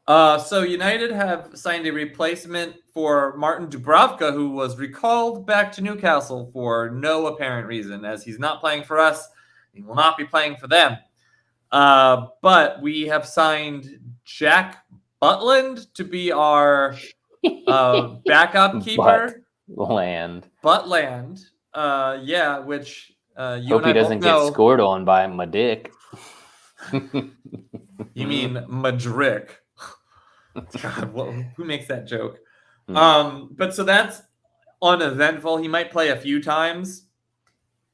So United have signed a replacement for Martin Dubravka, who was recalled back to Newcastle for no apparent reason, as he's not playing for us. He will not be playing for them. But we have signed Jack Butland to be our backup keeper. Butland. Yeah, which you Hope and I he doesn't both know. get scored on by my dick. You mean Madrick? God, who makes that joke? But so that's uneventful. He might play a few times,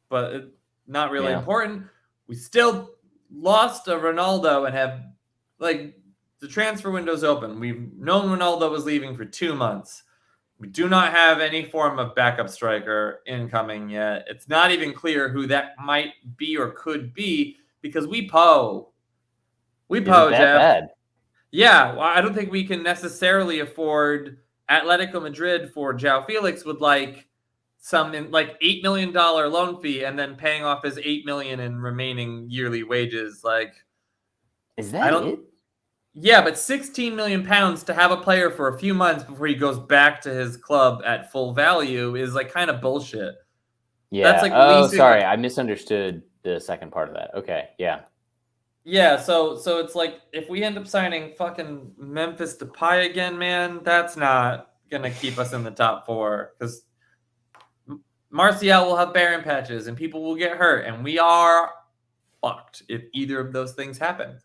but not really important. We still lost a Ronaldo and have the transfer window's open. We've known Ronaldo was leaving for 2 months. We do not have any form of backup striker incoming yet. It's not even clear who that might be or could be because we Jeff. Bad. Yeah, well, I don't think we can necessarily afford Atletico Madrid for João Felix with some $8 million loan fee and then paying off his $8 million in remaining yearly wages. Is that it? Yeah, but £16 million to have a player for a few months before he goes back to his club at full value is kind of bullshit. Yeah. That's sorry, I misunderstood the second part of that. Okay, yeah. Yeah, so it's if we end up signing fucking Memphis Depay again, man, that's not gonna keep us in the top 4 because Martial will have barren patches and people will get hurt, and we are fucked if either of those things happen.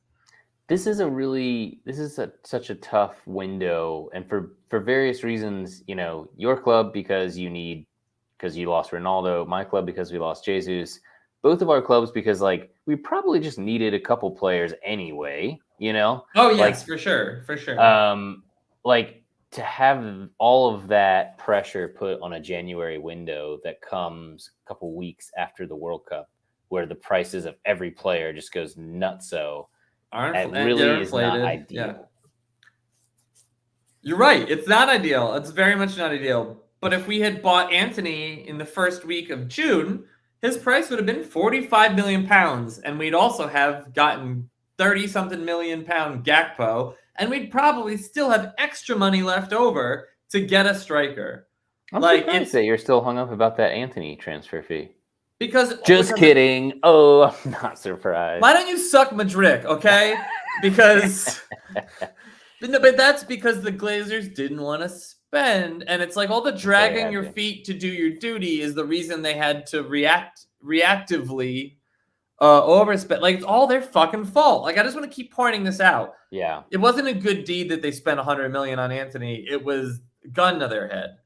This is such a tough window, and for various reasons. Your club because you lost Ronaldo, my club because we lost Jesus. Both of our clubs because we probably just needed a couple players anyway, Oh yes, for sure. To have all of that pressure put on a January window that comes a couple weeks after the World Cup, where the prices of every player just goes nutso. It really is not ideal. Yeah. You're right. It's not ideal. It's very much not ideal. But if we had bought Anthony in the first week of June, his price would have been £45 million, and we'd also have gotten 30-something million pound Gakpo, and we'd probably still have extra money left over to get a striker. I'm surprised that you're still hung up about that Anthony transfer fee. Because kidding. Oh, I'm not surprised. Why don't you suck Madrick, okay? Because but that's because the Glazers didn't want to spend, and it's all the dragging your feet to do your duty is the reason they had to reactively overspend. It's all their fucking fault. I just want to keep pointing this out. Yeah. It wasn't a good deed that they spent $100 million on Anthony. It was a gun to their head.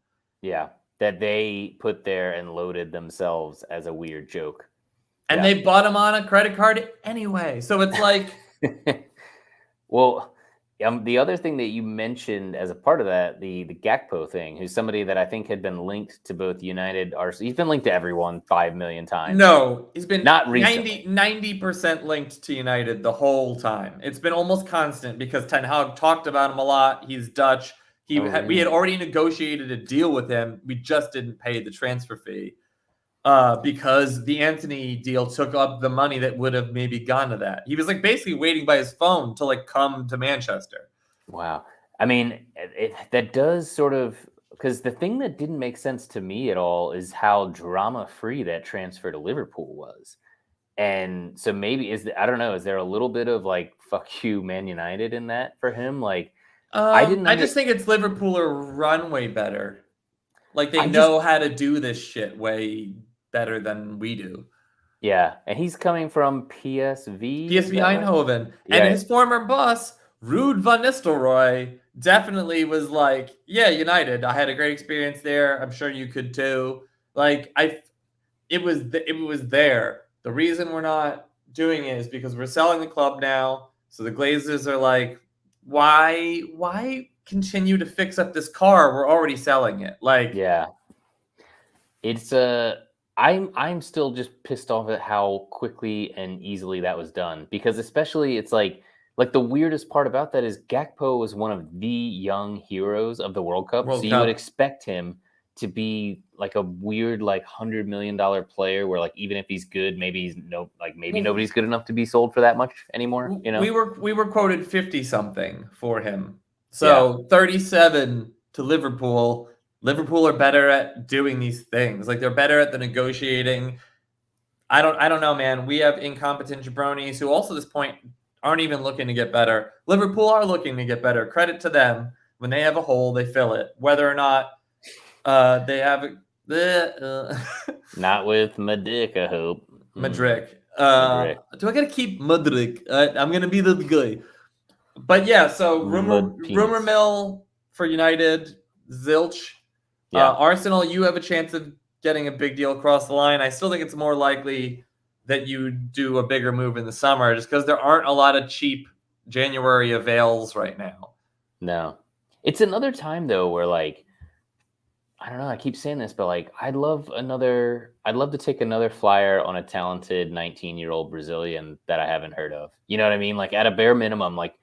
Yeah. That they put there and loaded themselves as a weird joke. And they bought him on a credit card anyway. So it's well, the other thing that you mentioned as a part of that, the Gakpo thing, who's somebody that I think had been linked to both United, Arsenal. He's been linked to everyone 5 million times. No, he's been not recently. 90% linked to United the whole time. It's been almost constant because Ten Hag talked about him a lot. He's Dutch. We had already negotiated a deal with him. We just didn't pay the transfer fee because the Anthony deal took up the money that would have maybe gone to that. He was basically waiting by his phone to come to Manchester. Wow. I mean, that does sort of, because the thing that didn't make sense to me at all is how drama-free that transfer to Liverpool was. And so maybe I don't know, is there a little bit of fuck you Man United in that for him? I just think it's Liverpool or run way better. Like they know how to do this shit way better than we do. Yeah, and he's coming from PSV. PSV Eindhoven. Right? And his former boss, Ruud van Nistelrooy, definitely was like, yeah, United. I had a great experience there. I'm sure you could too. Like it was there. The reason we're not doing it is because we're selling the club now. So the Glazers are like, why continue to fix up this car? We're already selling it. Like, yeah, it's I'm still just pissed off at how quickly and easily that was done, because especially it's like the weirdest part about that is Gakpo was one of the young heroes of the World Cup. So you would expect him to be like a weird like $100 million player where like even if he's good, maybe nobody's good enough to be sold for that much anymore. You know, we were quoted 50 something for him. So 37 to Liverpool. Liverpool are better at doing these things. Like they're better at the negotiating. I don't know, man. We have incompetent jabronis who also at this point aren't even looking to get better. Liverpool are looking to get better. Credit to them. When they have a hole, they fill it. Whether or not they have not with Madrid, I hope. Madrid. Do I gotta keep Madrid? I'm gonna be the guy. But yeah, so rumor mill for United, zilch. Arsenal, you have a chance of getting a big deal across the line. I still think it's more likely that you do a bigger move in the summer, just because there aren't a lot of cheap January avails right now. No, it's another time though where like, I don't know, I keep saying this, but like I'd love to take another flyer on a talented 19-year-old Brazilian that I haven't heard of. You know what I mean? Like at a bare minimum, like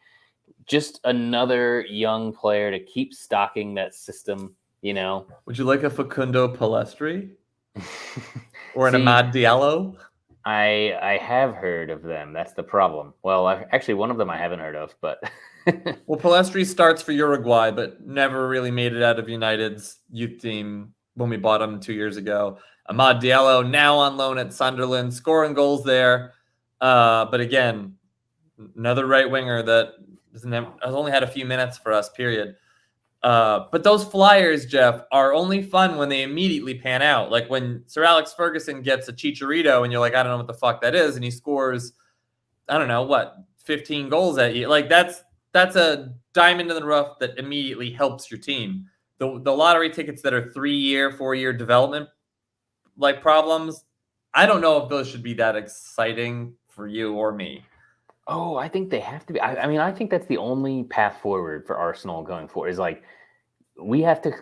just another young player to keep stocking that system, you know. Would you like a Facundo Palestri? Or an Amad Diallo? I have heard of them. That's the problem. Well, actually one of them I haven't heard of, but well, Palestri starts for Uruguay, but never really made it out of United's youth team when we bought him 2 years ago. Amad Diallo now on loan at Sunderland, scoring goals there. But again, another right winger that has only had a few minutes for us, period. But those flyers, Jeff, are only fun when they immediately pan out. Like when Sir Alex Ferguson gets a Chicharito and you're like, I don't know what the fuck that is. And he scores, I don't know, 15 goals at you. Like that's a diamond in the rough that immediately helps your team. The lottery tickets that are 3-year, 4-year development like problems, I don't know if those should be that exciting for you or me. Oh, I think they have to be. I mean, I think that's the only path forward for Arsenal going forward is like we have to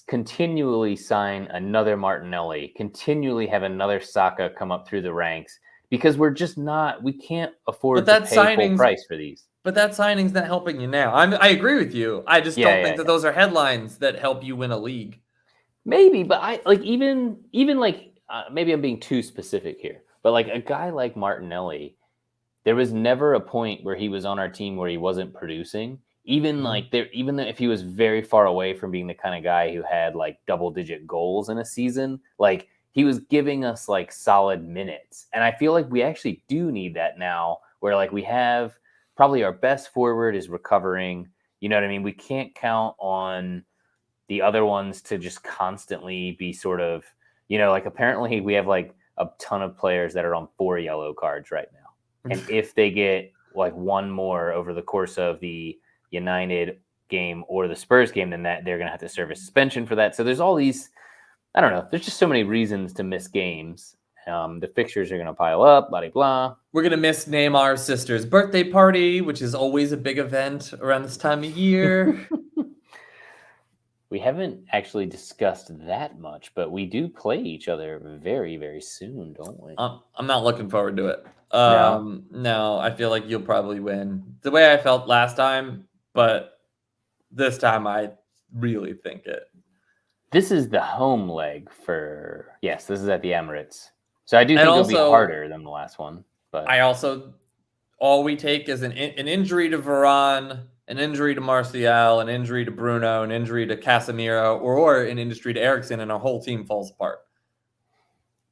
continually sign another Martinelli, continually have another Saka come up through the ranks, because we're just not, we can't afford to pay full price for these. But that signing's not helping you now. I agree with you. I just don't think that those are headlines that help you win a league. Maybe, but I like even like maybe I'm being too specific here, but like a guy like Martinelli, there was never a point where he was on our team where he wasn't producing. Even even if he was very far away from being the kind of guy who had like double-digit goals in a season, like he was giving us like solid minutes. And I feel like we actually do need that now, where like we have probably our best forward is recovering. You know what I mean? We can't count on the other ones to just constantly be sort of, you know, like apparently we have like a ton of players that are on 4 yellow cards right now. And if they get like one more over the course of the United game or the Spurs game, then that they're going to have to serve a suspension for that. So there's all these, I don't know, there's just so many reasons to miss games. The fixtures are going to pile up, blah, blah, blah. We're going to miss Neymar's sister's birthday party, which is always a big event around this time of year. We haven't actually discussed that much, but we do play each other very, very soon, don't we? I'm not looking forward to it. No, I feel like you'll probably win. The way I felt last time, but this time I really think it. This is the home leg for, yes, this is at the Emirates. So I do think it'll be harder than the last one. But all we take is an injury to Varane, an injury to Martial, an injury to Bruno, an injury to Casemiro, or an injury to Eriksen, and our whole team falls apart.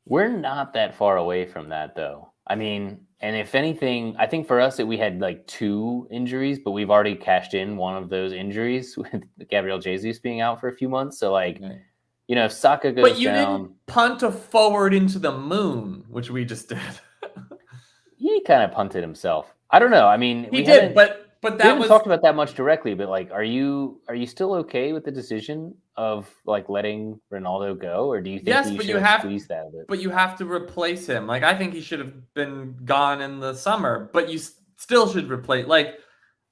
We're not that far away from that, though. I mean, and if anything, I think for us, we had like 2 injuries, but we've already cashed in one of those injuries with Gabriel Jesus being out for a few months. So like, if Saka goes But you down, didn't punt a forward into the moon, which we just did. he kind of punted himself. I don't know. I mean, He did, but we that haven't was talked about that much directly. But like, are you still okay with the decision of like letting Ronaldo go, or do you think yes, that you but should you have have squeezed that a bit? but you have to replace him. Like I think he should have been gone in the summer, but you still should replace. Like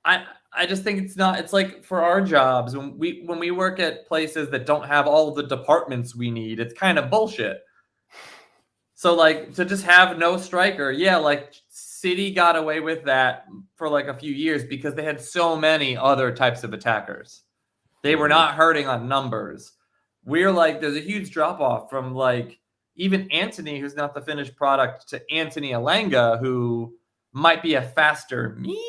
I just think it's not. It's like for our jobs when we work at places that don't have all the departments we need, it's kind of bullshit. So like to just have no striker, yeah, like City got away with that for like a few years because they had so many other types of attackers. They were not hurting on numbers. We're like, there's a huge drop off from like even Anthony, who's not the finished product, to Anthony Alanga, who might be a faster me.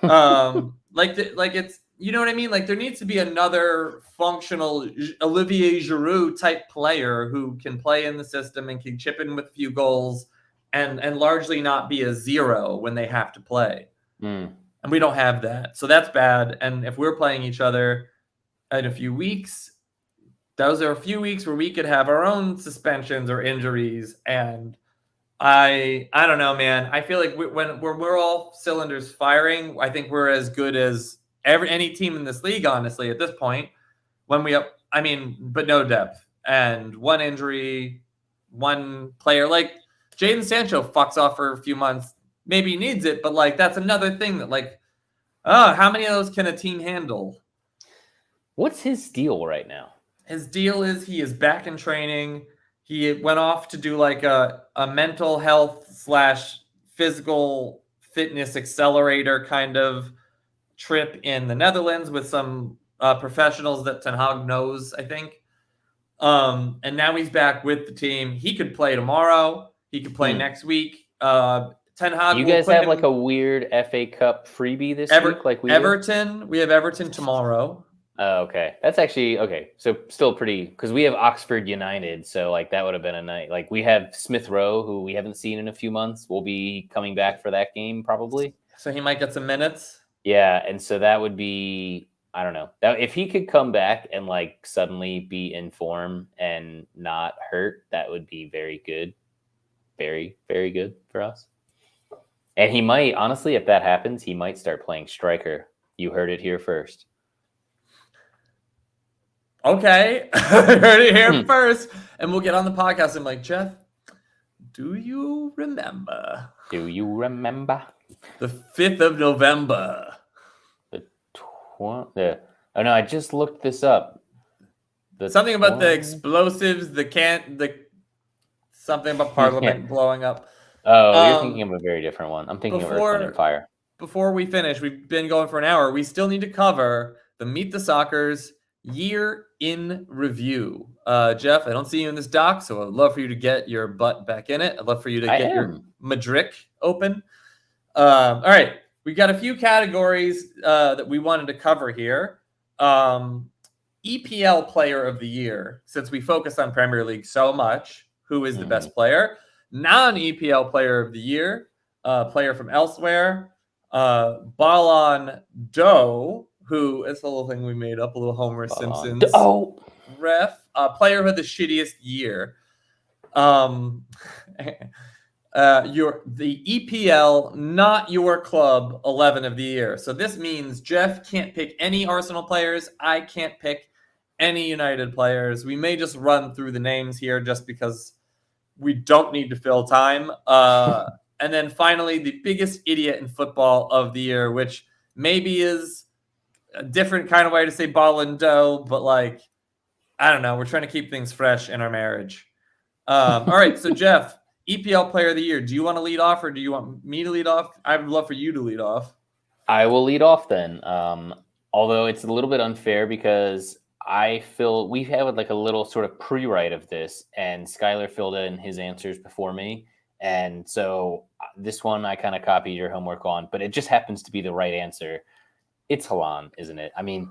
Like it's, you know what I mean? Like there needs to be another functional Olivier Giroud type player who can play in the system and can chip in with a few goals and largely not be a zero when they have to play. And we don't have that. So that's bad. And if we're playing each other in a few weeks, those are a few weeks where we could have our own suspensions or injuries. And I don't know, man. I feel like when we're all cylinders firing, I think we're as good as any team in this league, honestly, at this point. When we but no depth and one injury, one player like Jadon Sancho fucks off for a few months. Maybe he needs it, but like that's another thing that like, how many of those can a team handle? What's his deal right now? His deal is he is back in training. He went off to do like a mental health / physical fitness accelerator kind of trip in the Netherlands with some professionals that Ten Hag knows, I think. And now he's back with the team. He could play tomorrow. He could play next week. Ten Hag. You guys have like a weird FA Cup freebie this week, like we Everton. do? We have Everton tomorrow. Oh, okay. That's actually okay. So still pretty, because we have Oxford United. So like that would have been a night. Like we have Smith Rowe, who we haven't seen in a few months. We'll be coming back for that game probably. So he might get some minutes. Yeah, and so that would be, I don't know. That if he could come back and like suddenly be in form and not hurt, that would be very good. Very, very good for us. And he might, honestly, if that happens, he might start playing striker. You heard it here first. Okay. Heard it here first. And we'll get on the podcast. I'm like, Jeff, do you remember? Do you remember? The 5th of November. Oh no, I just looked this up. Something about the explosives, something about Parliament blowing up. Oh, you're thinking of a very different one. I'm thinking of Earth, Wind, and Fire. Before we finish, we've been going for an hour. We still need to cover the Meet the Soccer's Year in Review. Jeff, I don't see you in this doc, so I'd love for you to get your butt back in it. I'd love for you to get your Madrick open. All right. We've got a few categories that we wanted to cover here. EPL Player of the Year, since we focus on Premier League so much. Who is the best player? Non-EPL Player of the Year, player from elsewhere. Ballon d'Or, who is a little thing we made up, a little Homer Simpsons ref. Player of the shittiest year. The EPL, not your club, 11 of the year. So this means Jeff can't pick any Arsenal players. I can't pick any United players. We may just run through the names here just because we don't need to fill time. And then finally, the biggest idiot in football of the year, which maybe is a different kind of way to say Ballon d'Or, but like, I don't know. We're trying to keep things fresh in our marriage. All right. So Jeff, EPL Player of the Year. Do you want to lead off, or do you want me to lead off? I would love for you to lead off. I will lead off then. Although it's a little bit unfair because I feel we had like a little sort of pre-write of this, and Schuyler filled in his answers before me. And so this one I kind of copied your homework on, but it just happens to be the right answer. It's Haaland, isn't it? I mean,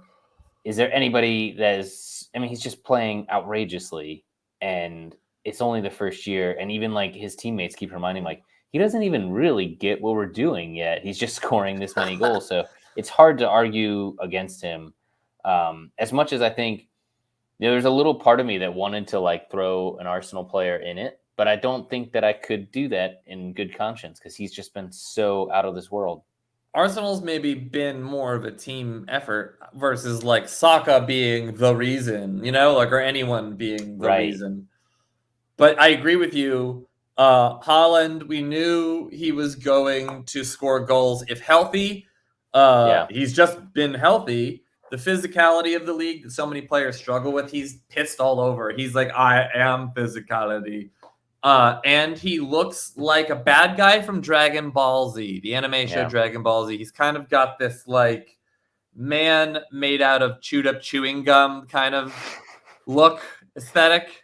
is there anybody he's just playing outrageously, and it's only the first year. And even like his teammates keep reminding him, like, he doesn't even really get what we're doing yet. He's just scoring this many goals. So it's hard to argue against him. As much as I think there's a little part of me that wanted to like throw an Arsenal player in it, but I don't think that I could do that in good conscience because he's just been so out of this world. Arsenal's maybe been more of a team effort versus like Saka being the reason, like, or anyone being the reason. But I agree with you. Haaland, we knew he was going to score goals if healthy. He's just been healthy. The physicality of the league that so many players struggle with, he's pissed all over. He's like, I am physicality. And he looks like a bad guy from Dragon Ball Z, the anime show Dragon Ball Z. He's kind of got this like man made out of chewed up chewing gum kind of look aesthetic.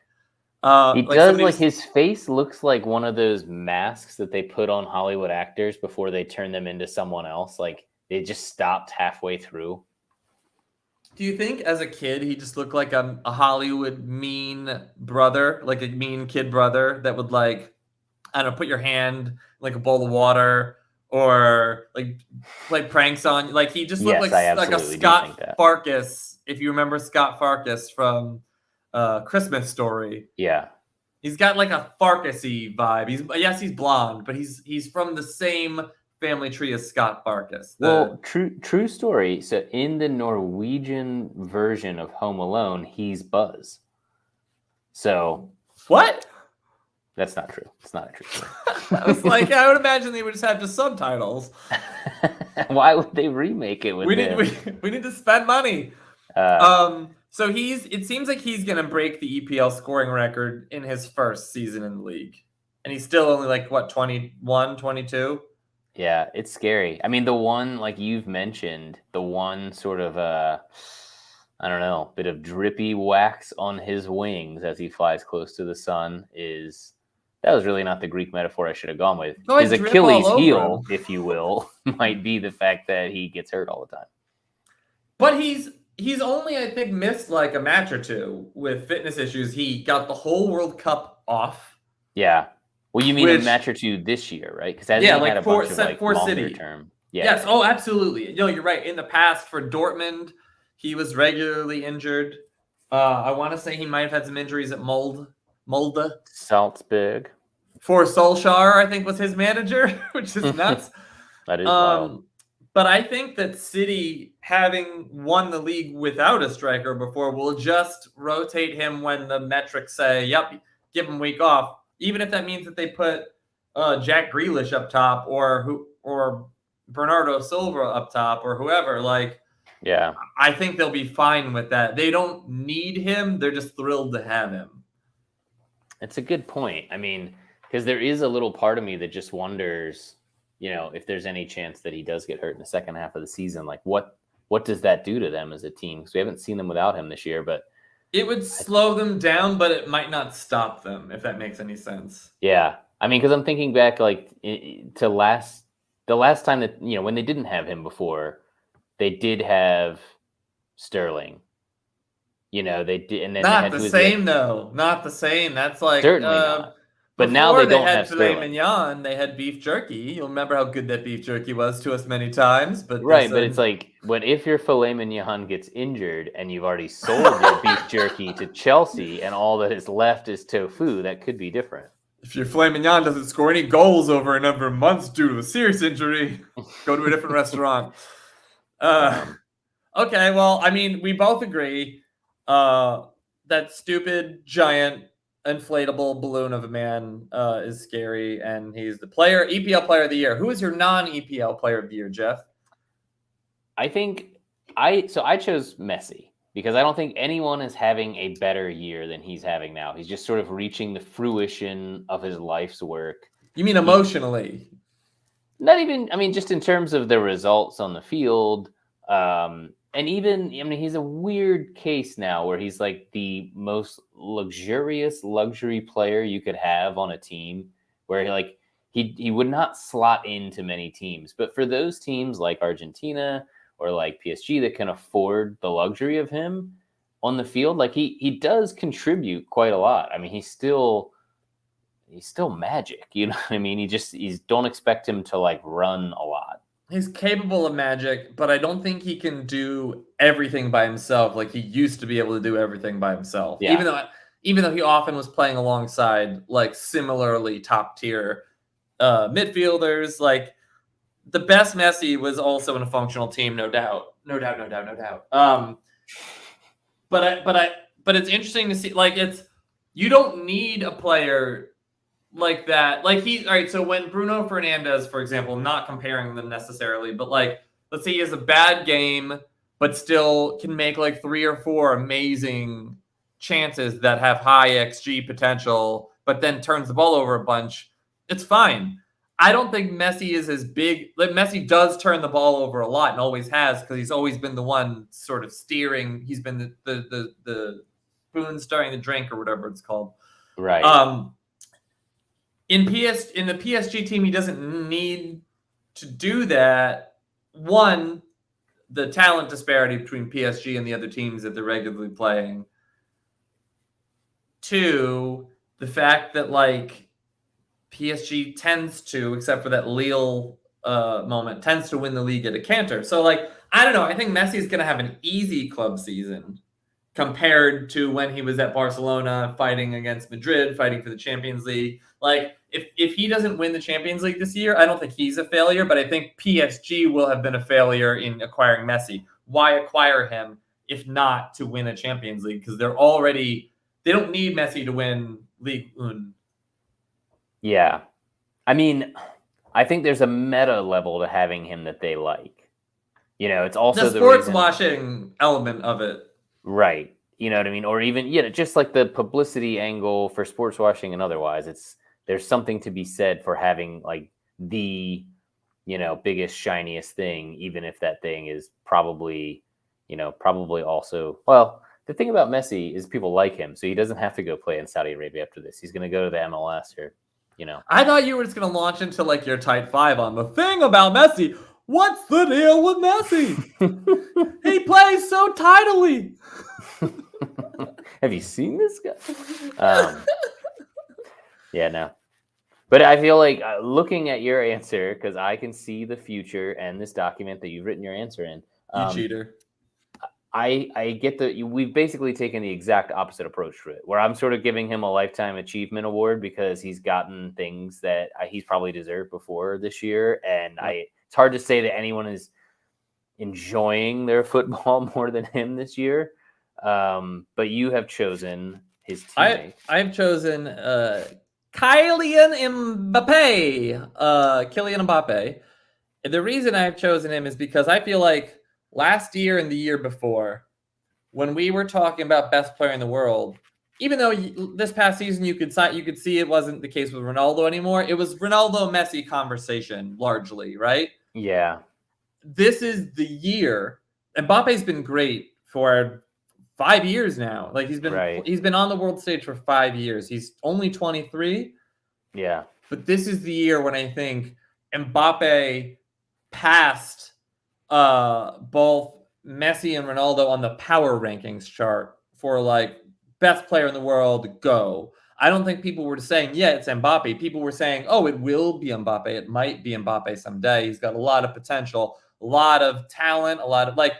He does like his face looks like one of those masks that they put on Hollywood actors before they turn them into someone else. Like they just stopped halfway through. Do you think as a kid he just looked like a Hollywood mean brother, like a mean kid brother that would like, I don't know, put your hand in like a bowl of water or like play pranks on you? Like he just looked like a Scott Farkas, if you remember Scott Farkas from Christmas Story. Yeah. He's got like a Farkas-y vibe. He's blonde, but he's from the same family tree as Scott Farkas. Well, true story. So in the Norwegian version of Home Alone, he's Buzz. So what? That's not true. It's not a true story. I was like, I would imagine they would just have just subtitles. Why would they remake it with him? We need to spend money. So it seems like he's going to break the EPL scoring record in his first season in the league. And he's still only like, what, 21, 22? Yeah, it's scary. I mean, the one, like you've mentioned, the one sort of, I don't know, bit of drippy wax on his wings as he flies close to the sun that was really not the Greek metaphor I should have gone with. His Achilles heel, if you will, might be the fact that he gets hurt all the time. But he's only, I think, missed like a match or two with fitness issues. He got the whole World Cup off. Yeah. Well, you mean a match or two this year, right? Because he had a bunch of like longer term. Yeah. Yes. Oh, absolutely. You're right. In the past for Dortmund, he was regularly injured. I want to say he might have had some injuries at Molde. Salzburg. For Solskjaer, I think was his manager, which is nuts. That is wild. But I think that City, having won the league without a striker before, will just rotate him when the metrics say, yep, give him a week off. Even if that means that they put Jack Grealish up top or Bernardo Silva up top or whoever, like, yeah, I think they'll be fine with that. They don't need him. They're just thrilled to have him. It's a good point. I mean, because there is a little part of me that just wonders, if there's any chance that he does get hurt in the second half of the season. Like, what does that do to them as a team? Because we haven't seen them without him this year, but it would slow them down, but it might not stop them, if that makes any sense. Yeah. I mean, because I'm thinking back like to the last time that, when they didn't have him before, they did have Sterling. They did. And then not the same, though. Not the same. That's like... Certainly not. But now they don't have Sterling. Filet mignon, they had beef jerky. You'll remember how good that beef jerky was to us many times. But right, but it's like, if your filet mignon gets injured and you've already sold your beef jerky to Chelsea and all that is left is tofu, that could be different. If your filet mignon doesn't score any goals over a number of months due to a serious injury, go to a different restaurant. Okay, well, I mean, we both agree that stupid, giant, inflatable balloon of a man is scary, and he's the EPL player of the year. Who is your non-EPL player of the year, Jeff? I think I chose Messi because I don't think anyone is having a better year than he's having now. He's just sort of reaching the fruition of his life's work. You mean emotionally? Not even, I mean, just in terms of the results on the field. And even, I mean, he's a weird case now where he's like the most luxurious luxury player you could have on a team where he would not slot into many teams. But for those teams like Argentina or like PSG that can afford the luxury of him on the field, like he does contribute quite a lot. I mean, he's still magic. You know what I mean? You don't expect him to like run a lot. He's capable of magic, but I don't think he can do everything by himself like he used to be able to do everything by himself. Yeah. Even though he often was playing alongside like similarly top tier midfielders, like the best Messi was also in a functional team, no doubt. But it's interesting to see, like, you don't need a player like that. Like all right, so when Bruno Fernandes, for example, I'm not comparing them necessarily, but like, let's say he has a bad game, but still can make like 3 or 4 amazing chances that have high XG potential, but then turns the ball over a bunch, it's fine. I don't think Messi is as big. Like, Messi does turn the ball over a lot and always has, because he's always been the one sort of steering. He's been the spoon stirring the drink, or whatever it's called. Right. In the PSG team, he doesn't need to do that. One, the talent disparity between PSG and the other teams that they're regularly playing. Two, the fact that like PSG tends to, except for that Lille moment, tends to win the league at a canter. So like, I don't know. I think Messi is going to have an easy club season compared to when he was at Barcelona fighting against Madrid, fighting for the Champions League. Like, if he doesn't win the Champions League this year, I don't think he's a failure, but I think PSG will have been a failure in acquiring Messi. Why acquire him if not to win a Champions League? Because they don't need Messi to win Ligue 1. Yeah. I mean, I think there's a meta level to having him that they like. You know, it's also the sports washing element of it. Right. You know what I mean? Or even, just like the publicity angle for sports washing and otherwise, there's something to be said for having like the, biggest, shiniest thing, even if that thing is probably also, well, the thing about Messi is people like him, so he doesn't have to go play in Saudi Arabia after this. He's going to go to the MLS or, I thought you were just going to launch into like your type 5 on the thing about Messi. What's the deal with Messi? He plays so tidily. Have you seen this guy? Yeah, no. But I feel like looking at your answer, because I can see the future and this document that you've written your answer in. You cheater. I get we've basically taken the exact opposite approach to it, where I'm sort of giving him a lifetime achievement award because he's gotten things that he's probably deserved before this year. And it's hard to say that anyone is enjoying their football more than him this year. But you have chosen his teammate. I've chosen Kylian Mbappe. And the reason I've chosen him is because I feel like last year and the year before, when we were talking about best player in the world, even though this past season you could see it wasn't the case with Ronaldo anymore, it was Ronaldo-Messi conversation largely, right? Yeah. This is the year. Mbappe's been great for 5 years now. Like he's been on the world stage for 5 years. He's only 23. Yeah. But this is the year when I think Mbappe passed both Messi and Ronaldo on the power rankings chart for like best player in the world, go. I don't think people were saying, yeah, it's Mbappe. People were saying, oh, it will be Mbappe. It might be Mbappe someday. He's got a lot of potential, a lot of talent, a lot of like,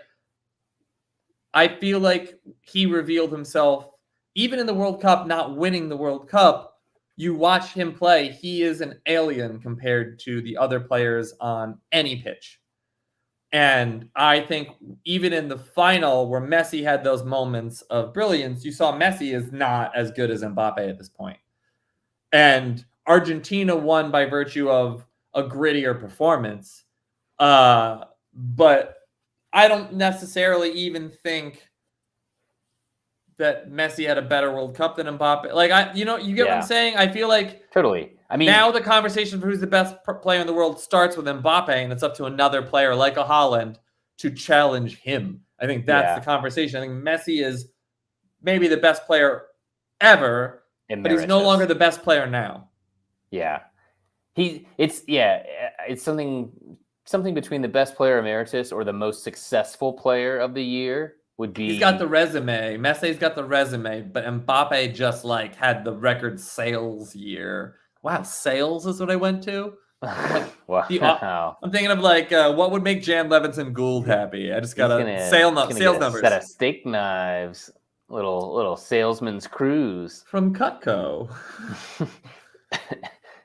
I feel like he revealed himself even in the World Cup, not winning the World Cup. You watch him play, he is an alien compared to the other players on any pitch. And I think even in the final where Messi had those moments of brilliance, you saw Messi is not as good as Mbappe at this point. And Argentina won by virtue of a grittier performance. But I don't necessarily even think that Messi had a better World Cup than Mbappe. Like, you get what I'm saying? I feel like totally. I mean, now the conversation for who's the best player in the world starts with Mbappe, and it's up to another player like a Haaland to challenge him. I think that's the conversation. I think Messi is maybe the best player ever, but he's no longer the best player now. Yeah. It's something between the best player emeritus or the most successful player of the year would be. He's got the resume. Messi's got the resume, but Mbappe just like had the record sales year. Wow, sales is what I went to. Wow. I'm thinking of like what would make Jan Levinson Gould happy. I just gotta He's sales gonna get a numbers set of steak knives, little salesman's cruise. from Cutco.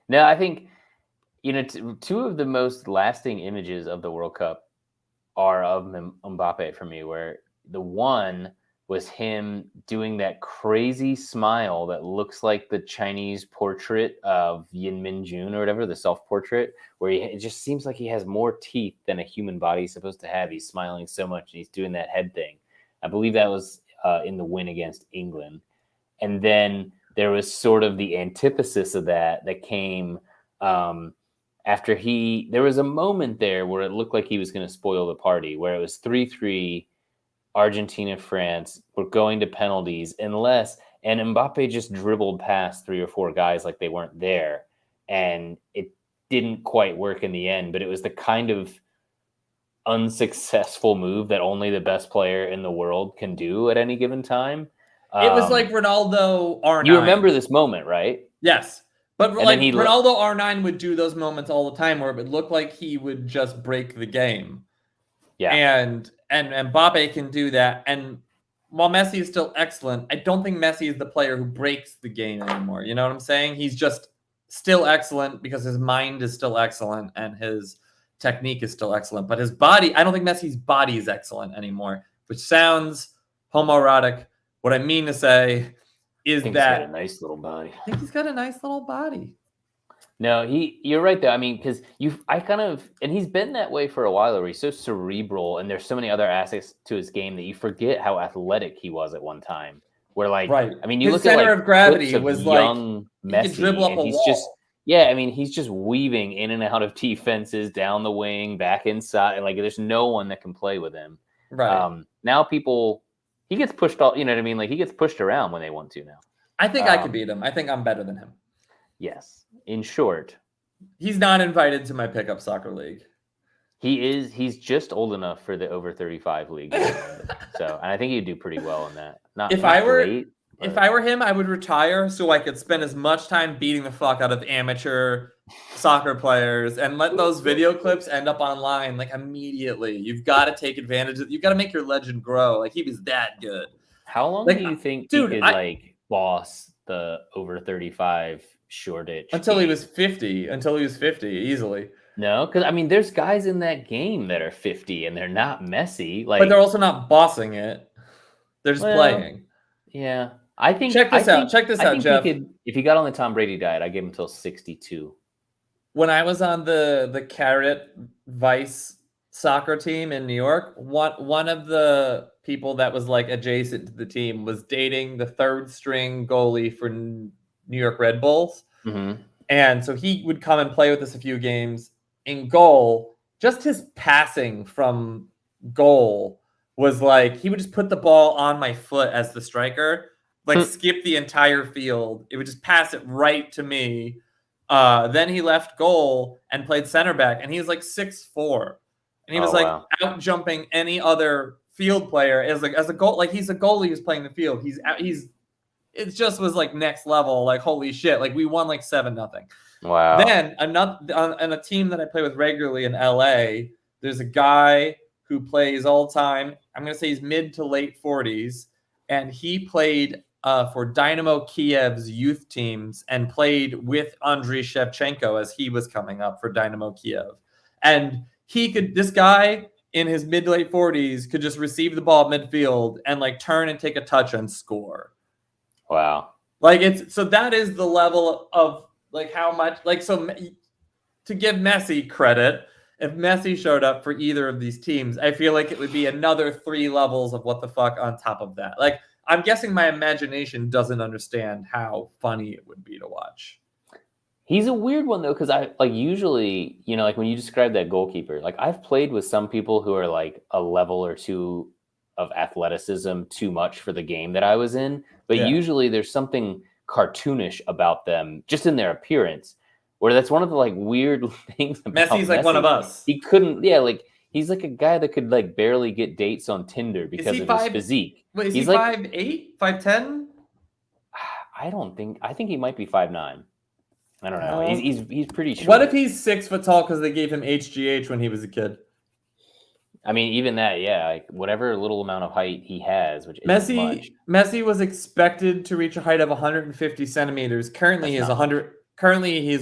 No, I think two of the most lasting images of the World Cup are of Mbappe for me, where the one was him doing that crazy smile that looks like the Chinese portrait of Yin Min Jun or whatever, the self-portrait, where it just seems like he has more teeth than a human body is supposed to have. He's smiling so much and he's doing that head thing. I believe that was in the win against England. And then there was sort of the antithesis of that came after there was a moment there where it looked like he was going to spoil the party, where it was 3-3 Argentina, France. We're going to penalties and Mbappe just dribbled past 3 or 4 guys like they weren't there. And it didn't quite work in the end, but it was the kind of unsuccessful move that only the best player in the world can do at any given time. It was like Ronaldo R9. You remember this moment, right? Yes. But like Ronaldo R9 would do those moments all the time where it would look like he would just break the game. Yeah. And Mbappe can do that. And while Messi is still excellent, I don't think Messi is the player who breaks the game anymore. You know what I'm saying? He's just still excellent because his mind is still excellent and his technique is still excellent. But his body, I don't think Messi's body is excellent anymore, which sounds homoerotic. What I mean to say is he's that got a nice little body. I think he's got a nice little body. No, you're right though. I mean, because and he's been that way for a while. Where he's so cerebral, and there's so many other aspects to his game that you forget how athletic he was at one time. Where right. I mean, you his look center at of gravity of was young like Messi, dribble up and a he's wall. just he's just weaving in and out of defenses, down the wing, back inside, and there's no one that can play with him. Right. Now he gets pushed all. You know what I mean? Like he gets pushed around when they want to now. I think I could beat him. I think I'm better than him. Yes. In short, he's not invited to my pickup soccer league. He's just old enough for the over 35 league. So, and I think he'd do pretty well in that. If I were him, I would retire so I could spend as much time beating the fuck out of amateur soccer players and let those video clips end up online immediately. You've got to take advantage of. You've got to make your legend grow. He was that good. How long do you think he could boss the over 35 Shoreditch until he was 50? Until he was 50 easily. No, because I mean, there's guys in that game that are 50 and they're not Messi. But they're also not bossing it. They're just playing. Yeah, I think. Check this out, Jeff. If he got on the Tom Brady diet, I give him until 62. When I was on the Carrot Vice soccer team in New York, one of the people that was adjacent to the team was dating the third string goalie for New York Red Bulls. Mm-hmm. And so he would come and play with us a few games. In goal, just his passing from goal was he would just put the ball on my foot as the striker, skip the entire field. It would just pass it right to me. Then he left goal and played center back, and he was 6'4", and he was out jumping any other field player as a goal. He's a goalie who's playing the field. It just was next level. Holy shit! We won 7-0. Wow. Then on a team that I play with regularly in LA, there's a guy who plays all time. I'm gonna say he's mid to late 40s, and he played for Dynamo Kiev's youth teams and played with Andriy Shevchenko as he was coming up for Dynamo Kiev. And this guy in his mid to late 40s could just receive the ball midfield and turn and take a touch and score. Wow. So that is the level of how much to give Messi credit. If Messi showed up for either of these teams, I feel it would be another 3 levels of what the fuck on top of that. I'm guessing my imagination doesn't understand how funny it would be to watch. He's a weird one though, because I usually, when you describe that goalkeeper, I've played with some people who are a level or two of athleticism too much for the game that I was in, but usually there's something cartoonish about them just in their appearance, where that's one of the weird things about Messi's Messi. One of us. He couldn't, he's a guy that could barely get dates on Tinder because of his physique. Wait, is he 5'8", 5'10"? I think he might be 5'9". I don't know. He's pretty short. What if he's 6 foot tall because they gave him HGH when he was a kid? I mean, even that, yeah, like whatever little amount of height he has, which isn't much. Messi was expected to reach a height of 150 centimeters. Currently, he's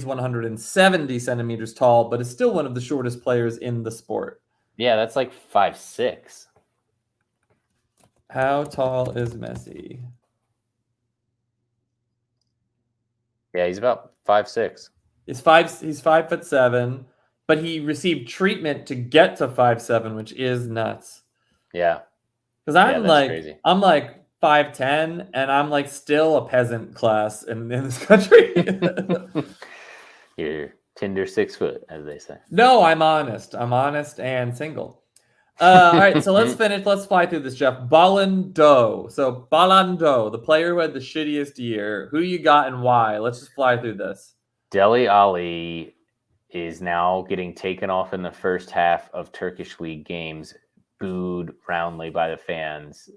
170 centimeters tall, but is still one of the shortest players in the sport. Yeah, that's like 5'6". How tall is Messi? Yeah, he's about 5'6". He's 5'7", but he received treatment to get to 5'7", which is nuts. Yeah. Because I'm like 5'10", and I'm like still a peasant class in this country. You're Tinder 6 foot, as they say. No, I'm honest. I'm honest and single. All right, so let's finish. Let's fly through this, Jeff. Ballon d'Or. So Ballon d'Or, the player who had the shittiest year. Who you got and why? Let's just fly through this. Dele Alli is now getting taken off in the first half of Turkish league games, booed roundly by the fans.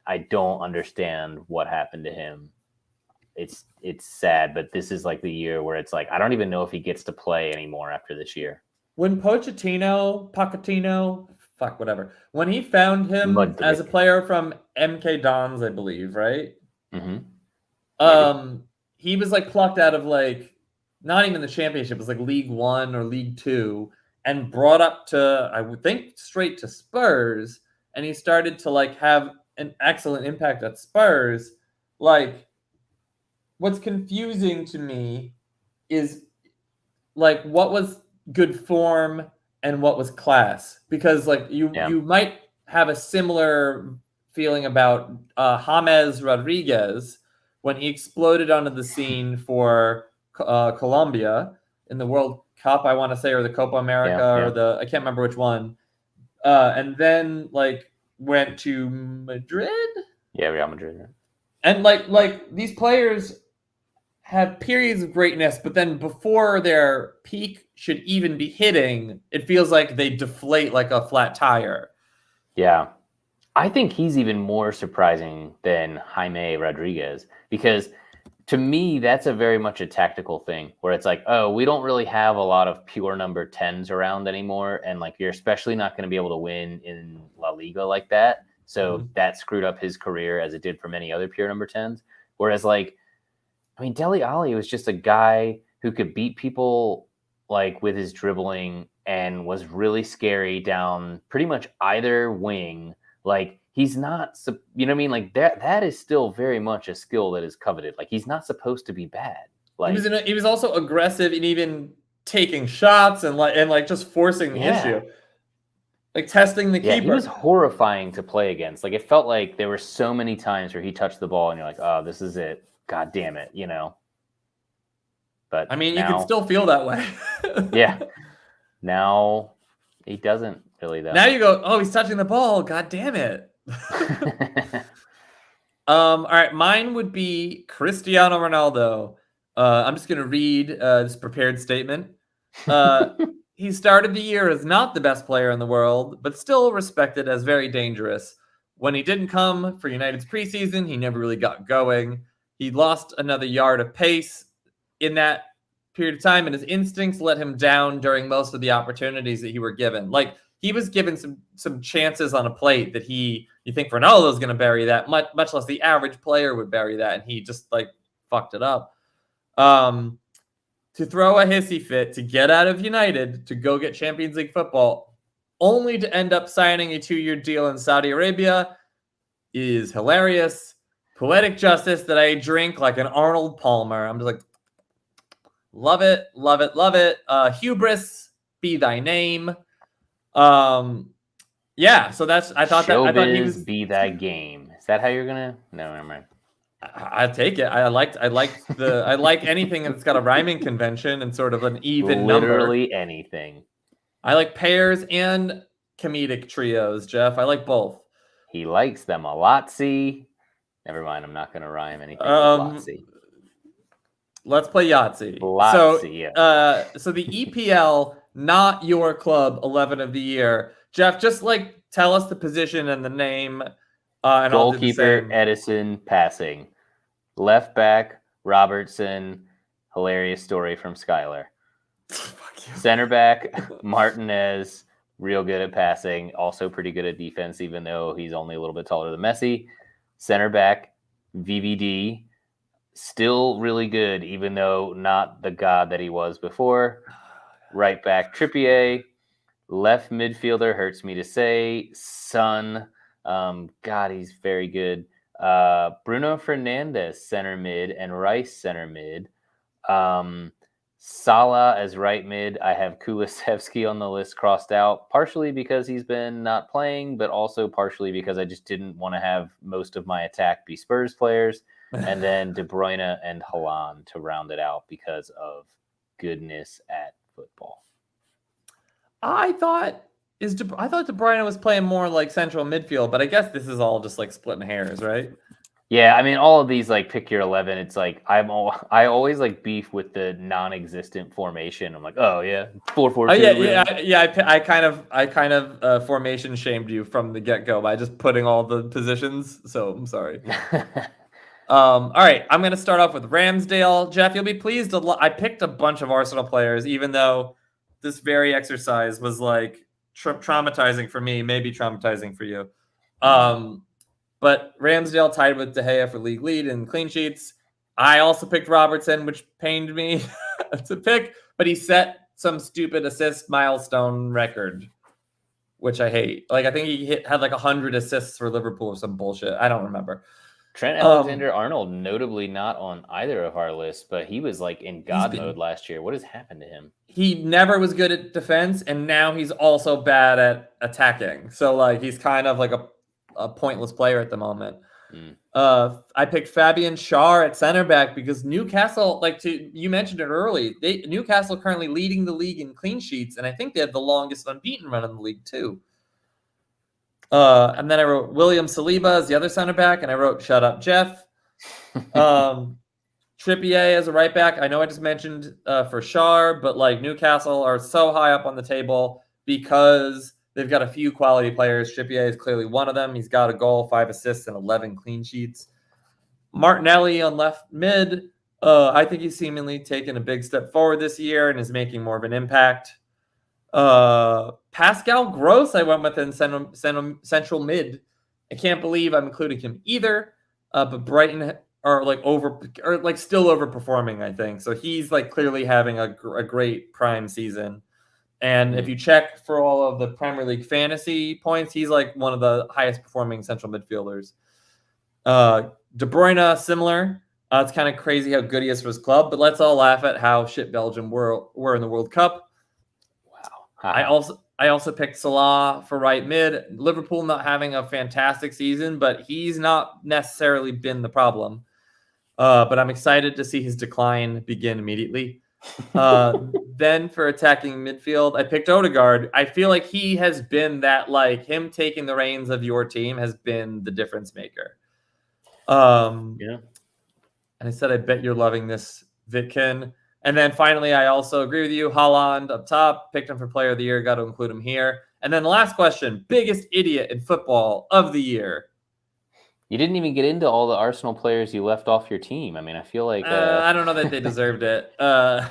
I don't understand what happened to him. It's sad, but this is like the year where it's like, I don't even know if he gets to play anymore after this year. When Pochettino, fuck, whatever. When he found him as a player from MK Dons, I believe, right? Mm-hmm. He was like plucked out of like, not even the championship, it was like League One or League Two, and brought up to, I would think, straight to Spurs, and he started to like have an excellent impact at Spurs. Like, what's confusing to me is like what was good form and what was class, because like you might have a similar feeling about James Rodriguez when he exploded onto the scene for Colombia in the World Cup, I want to say, or the Copa America, or the, I can't remember which one, and then like went to Madrid. Yeah, Real Madrid. Yeah. And like these players have periods of greatness, but then before their peak should even be hitting, it feels like they deflate like a flat tire. Yeah. I think he's even more surprising than Jaime Rodriguez, because to me, that's a very much a tactical thing where it's like, oh, we don't really have a lot of pure number 10s around anymore. And like, you're especially not going to be able to win in La Liga like that. So that screwed up his career as it did for many other pure number 10s. Whereas like, I mean, Dele Alli was just a guy who could beat people like with his dribbling and was really scary down pretty much either wing. Like, he's not, you know what I mean? Like that is still very much a skill that is coveted. Like, he's not supposed to be bad. Like, he was also aggressive and even taking shots and just forcing the issue, like testing the keeper. He was horrifying to play against. Like, it felt like there were so many times where he touched the ball and you're like, oh, this is it. God damn it, you know. But I mean, you can still feel that way. Yeah. Now he doesn't really though. Now you go, oh, he's touching the ball. God damn it. All right, mine would be Cristiano Ronaldo. I'm just gonna read this prepared statement. He started the year as not the best player in the world, but still respected as very dangerous. When he didn't come for United's preseason, he never really got going. He lost another yard of pace in that period of time, and his instincts let him down during most of the opportunities that he were given. Like, he was given some chances on a plate that you think Ronaldo's going to bury that, much less the average player would bury that, and he just like fucked it up. To throw a hissy fit, to get out of United, to go get Champions League football, only to end up signing a 2-year deal in Saudi Arabia is hilarious. Poetic justice that I drink like an Arnold Palmer. I'm just like, love it, love it, love it. Hubris be thy name. Yeah, so that's, I thought he was be thy game. Is that how you're gonna? No, never mind. I take it. I like anything that's got a rhyming convention and sort of an even number. Literally anything. I like pairs and comedic trios, Jeff. I like both. He likes them a lot. See, never mind. I'm not gonna rhyme anything. With let's play Yahtzee. So the EPL, not your club, 11 of the year. Jeff, just like tell us the position and the name. And goalkeeper, Edison, passing. Left back, Robertson. Hilarious story from Schuyler. Fuck you. Center back, Martinez, real good at passing, also pretty good at defense, even though he's only a little bit taller than Messi. Center back, VVD, still really good, even though not the god that he was before. Right back, Trippier. Left midfielder, hurts me to say, Son. God, he's very good. Bruno Fernandes, center mid, and Rice, center mid. Salah as right mid. I have Kulusevski on the list crossed out, partially because he's been not playing, but also partially because I just didn't want to have most of my attack be Spurs players. And then De Bruyne and Haaland to round it out because of goodness at football. I thought De Bruyne was playing more like central midfield, but I guess this is all just like splitting hairs, right? Yeah, I mean, all of these like pick your 11. It's like I always like beef with the non-existent formation. I'm like, oh yeah, 4-4-2. Oh yeah. I kind of formation shamed you from the get-go by just putting all the positions. So I'm sorry. All right, I'm gonna start off with Ramsdale. Jeff, you'll be pleased. I picked a bunch of Arsenal players, even though this very exercise was like traumatizing for me, maybe traumatizing for you. But Ramsdale tied with De Gea for league lead in clean sheets. I also picked Robertson, which pained me to pick, but he set some stupid assist milestone record, which I hate. Like I think he had like 100 assists for Liverpool or some bullshit. I don't remember. Trent Alexander-Arnold, notably not on either of our lists, but he was like in God mode last year. What has happened to him? He never was good at defense, and now he's also bad at attacking. So like he's kind of like a pointless player at the moment. I picked Fabian Schär at center back because Newcastle, you mentioned it early, Newcastle currently leading the league in clean sheets, and I think they have the longest unbeaten run in the league too. And then I wrote William Saliba as the other center back, and I wrote Shut Up Jeff. Trippier as a right back. I know I just mentioned for Schär, but like Newcastle are so high up on the table because they've got a few quality players. Trippier is clearly one of them. He's got a goal, 5 assists, and 11 clean sheets. Martinelli on left mid. I think he's seemingly taken a big step forward this year and is making more of an impact. Pascal Gross, I went with in central mid. I can't believe I'm including him either. But Brighton are still overperforming, I think. So he's like clearly having a great prime season. And if you check for all of the Premier League fantasy points, he's like one of the highest performing central midfielders. De Bruyne, similar. It's kind of crazy how good he is for his club, but let's all laugh at how shit Belgium were in the World Cup. Wow. I also picked Salah for right mid. Liverpool not having a fantastic season, but he's not necessarily been the problem. But I'm excited to see his decline begin immediately. Then for attacking midfield, I picked Odegaard. I feel like he has been that, like him taking the reins of your team has been the difference maker. Yeah. And I said, I bet you're loving this, Vitkin. And then finally, I also agree with you. Haaland up top, picked him for player of the year. Got to include him here. And then the last question, biggest idiot in football of the year. You didn't even get into all the Arsenal players you left off your team. I mean, I feel like I don't know that they deserved it. So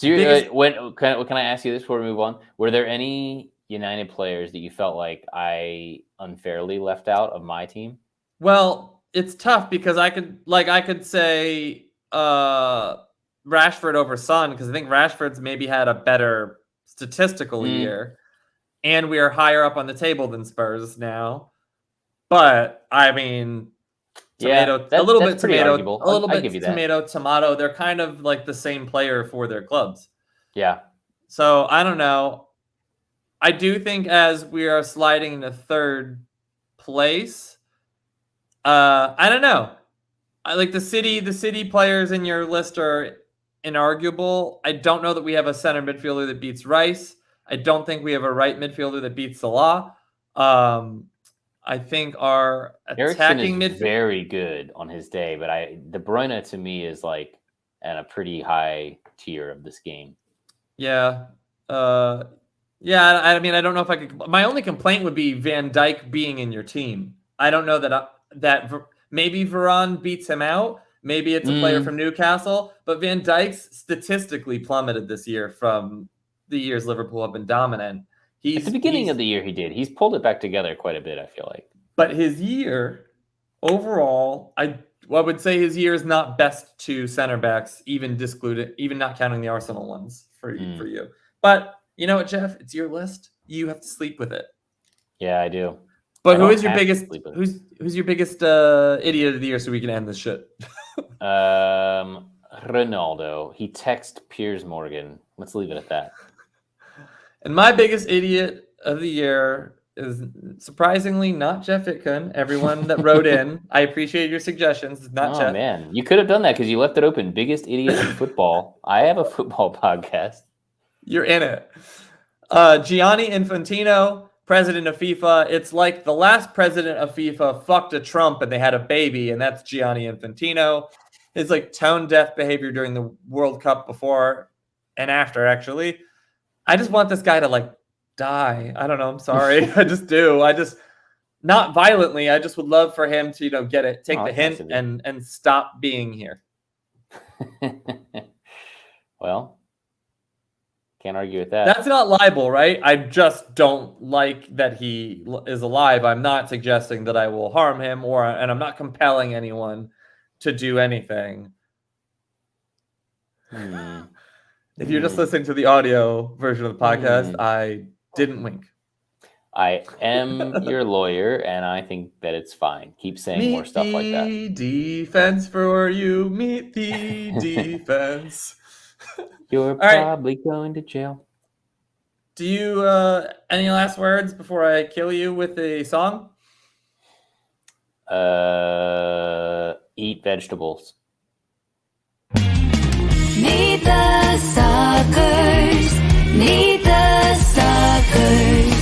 you're, can I ask you this before we move on? Were there any United players that you felt like I unfairly left out of my team? Well, it's tough because I could say Rashford over Son because I think Rashford's maybe had a better statistical year, and we are higher up on the table than Spurs now. But I mean, tomato. They're kind of like the same player for their clubs. Yeah. So I don't know. I do think as we are sliding into third place, I don't know. I like the city players in your list are inarguable. I don't know that we have a center midfielder that beats Rice. I don't think we have a right midfielder that beats Salah. I think our attacking midfield very good on his day, but De Bruyne to me is like at a pretty high tier of this game. Yeah. I mean, I don't know if I could. My only complaint would be Van Dijk being in your team. I don't know that maybe Varane beats him out. Maybe it's a player from Newcastle, but Van Dijk's statistically plummeted this year from the years Liverpool have been dominant. At the beginning of the year, he did. He's pulled it back together quite a bit, I feel like. But his year, overall, I would say his year is not best two center backs, even not counting the Arsenal ones for you. But you know what, Jeff? It's your list. You have to sleep with it. Yeah, I do. But who's your biggest idiot of the year so we can end this shit? Ronaldo. He texted Piers Morgan. Let's leave it at that. And my biggest idiot of the year is surprisingly not Jeff Itkun. Everyone that wrote in, I appreciate your suggestions. It's not Jeff. Oh, man. You could have done that because you left it open. Biggest idiot in football. I have a football podcast. You're in it. Gianni Infantino, president of FIFA. It's like the last president of FIFA fucked a Trump and they had a baby, and that's Gianni Infantino. His like tone-deaf behavior during the World Cup before and after, actually. I just want this guy to like die. I don't know. I'm sorry. I just do. Not violently. I just would love for him to, get it, take the hint and stop being here. Well, can't argue with that. That's not libel, right? I just don't like that he is alive. I'm not suggesting that I will harm him and I'm not compelling anyone to do anything. If you're just listening to the audio version of the podcast, I didn't wink. I am your lawyer, and I think that it's fine. Keep saying more stuff like that. Meet the defense for you. Meet the defense. You're probably going to jail. Do you any last words before I kill you with a song? Eat vegetables. Meet the suckers. Meet the suckers.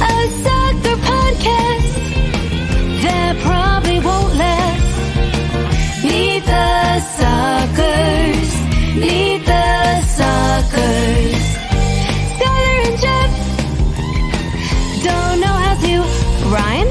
A soccer podcast that probably won't last. Meet the suckers. Meet the suckers. Schuyler and Jeff don't know how to rhyme.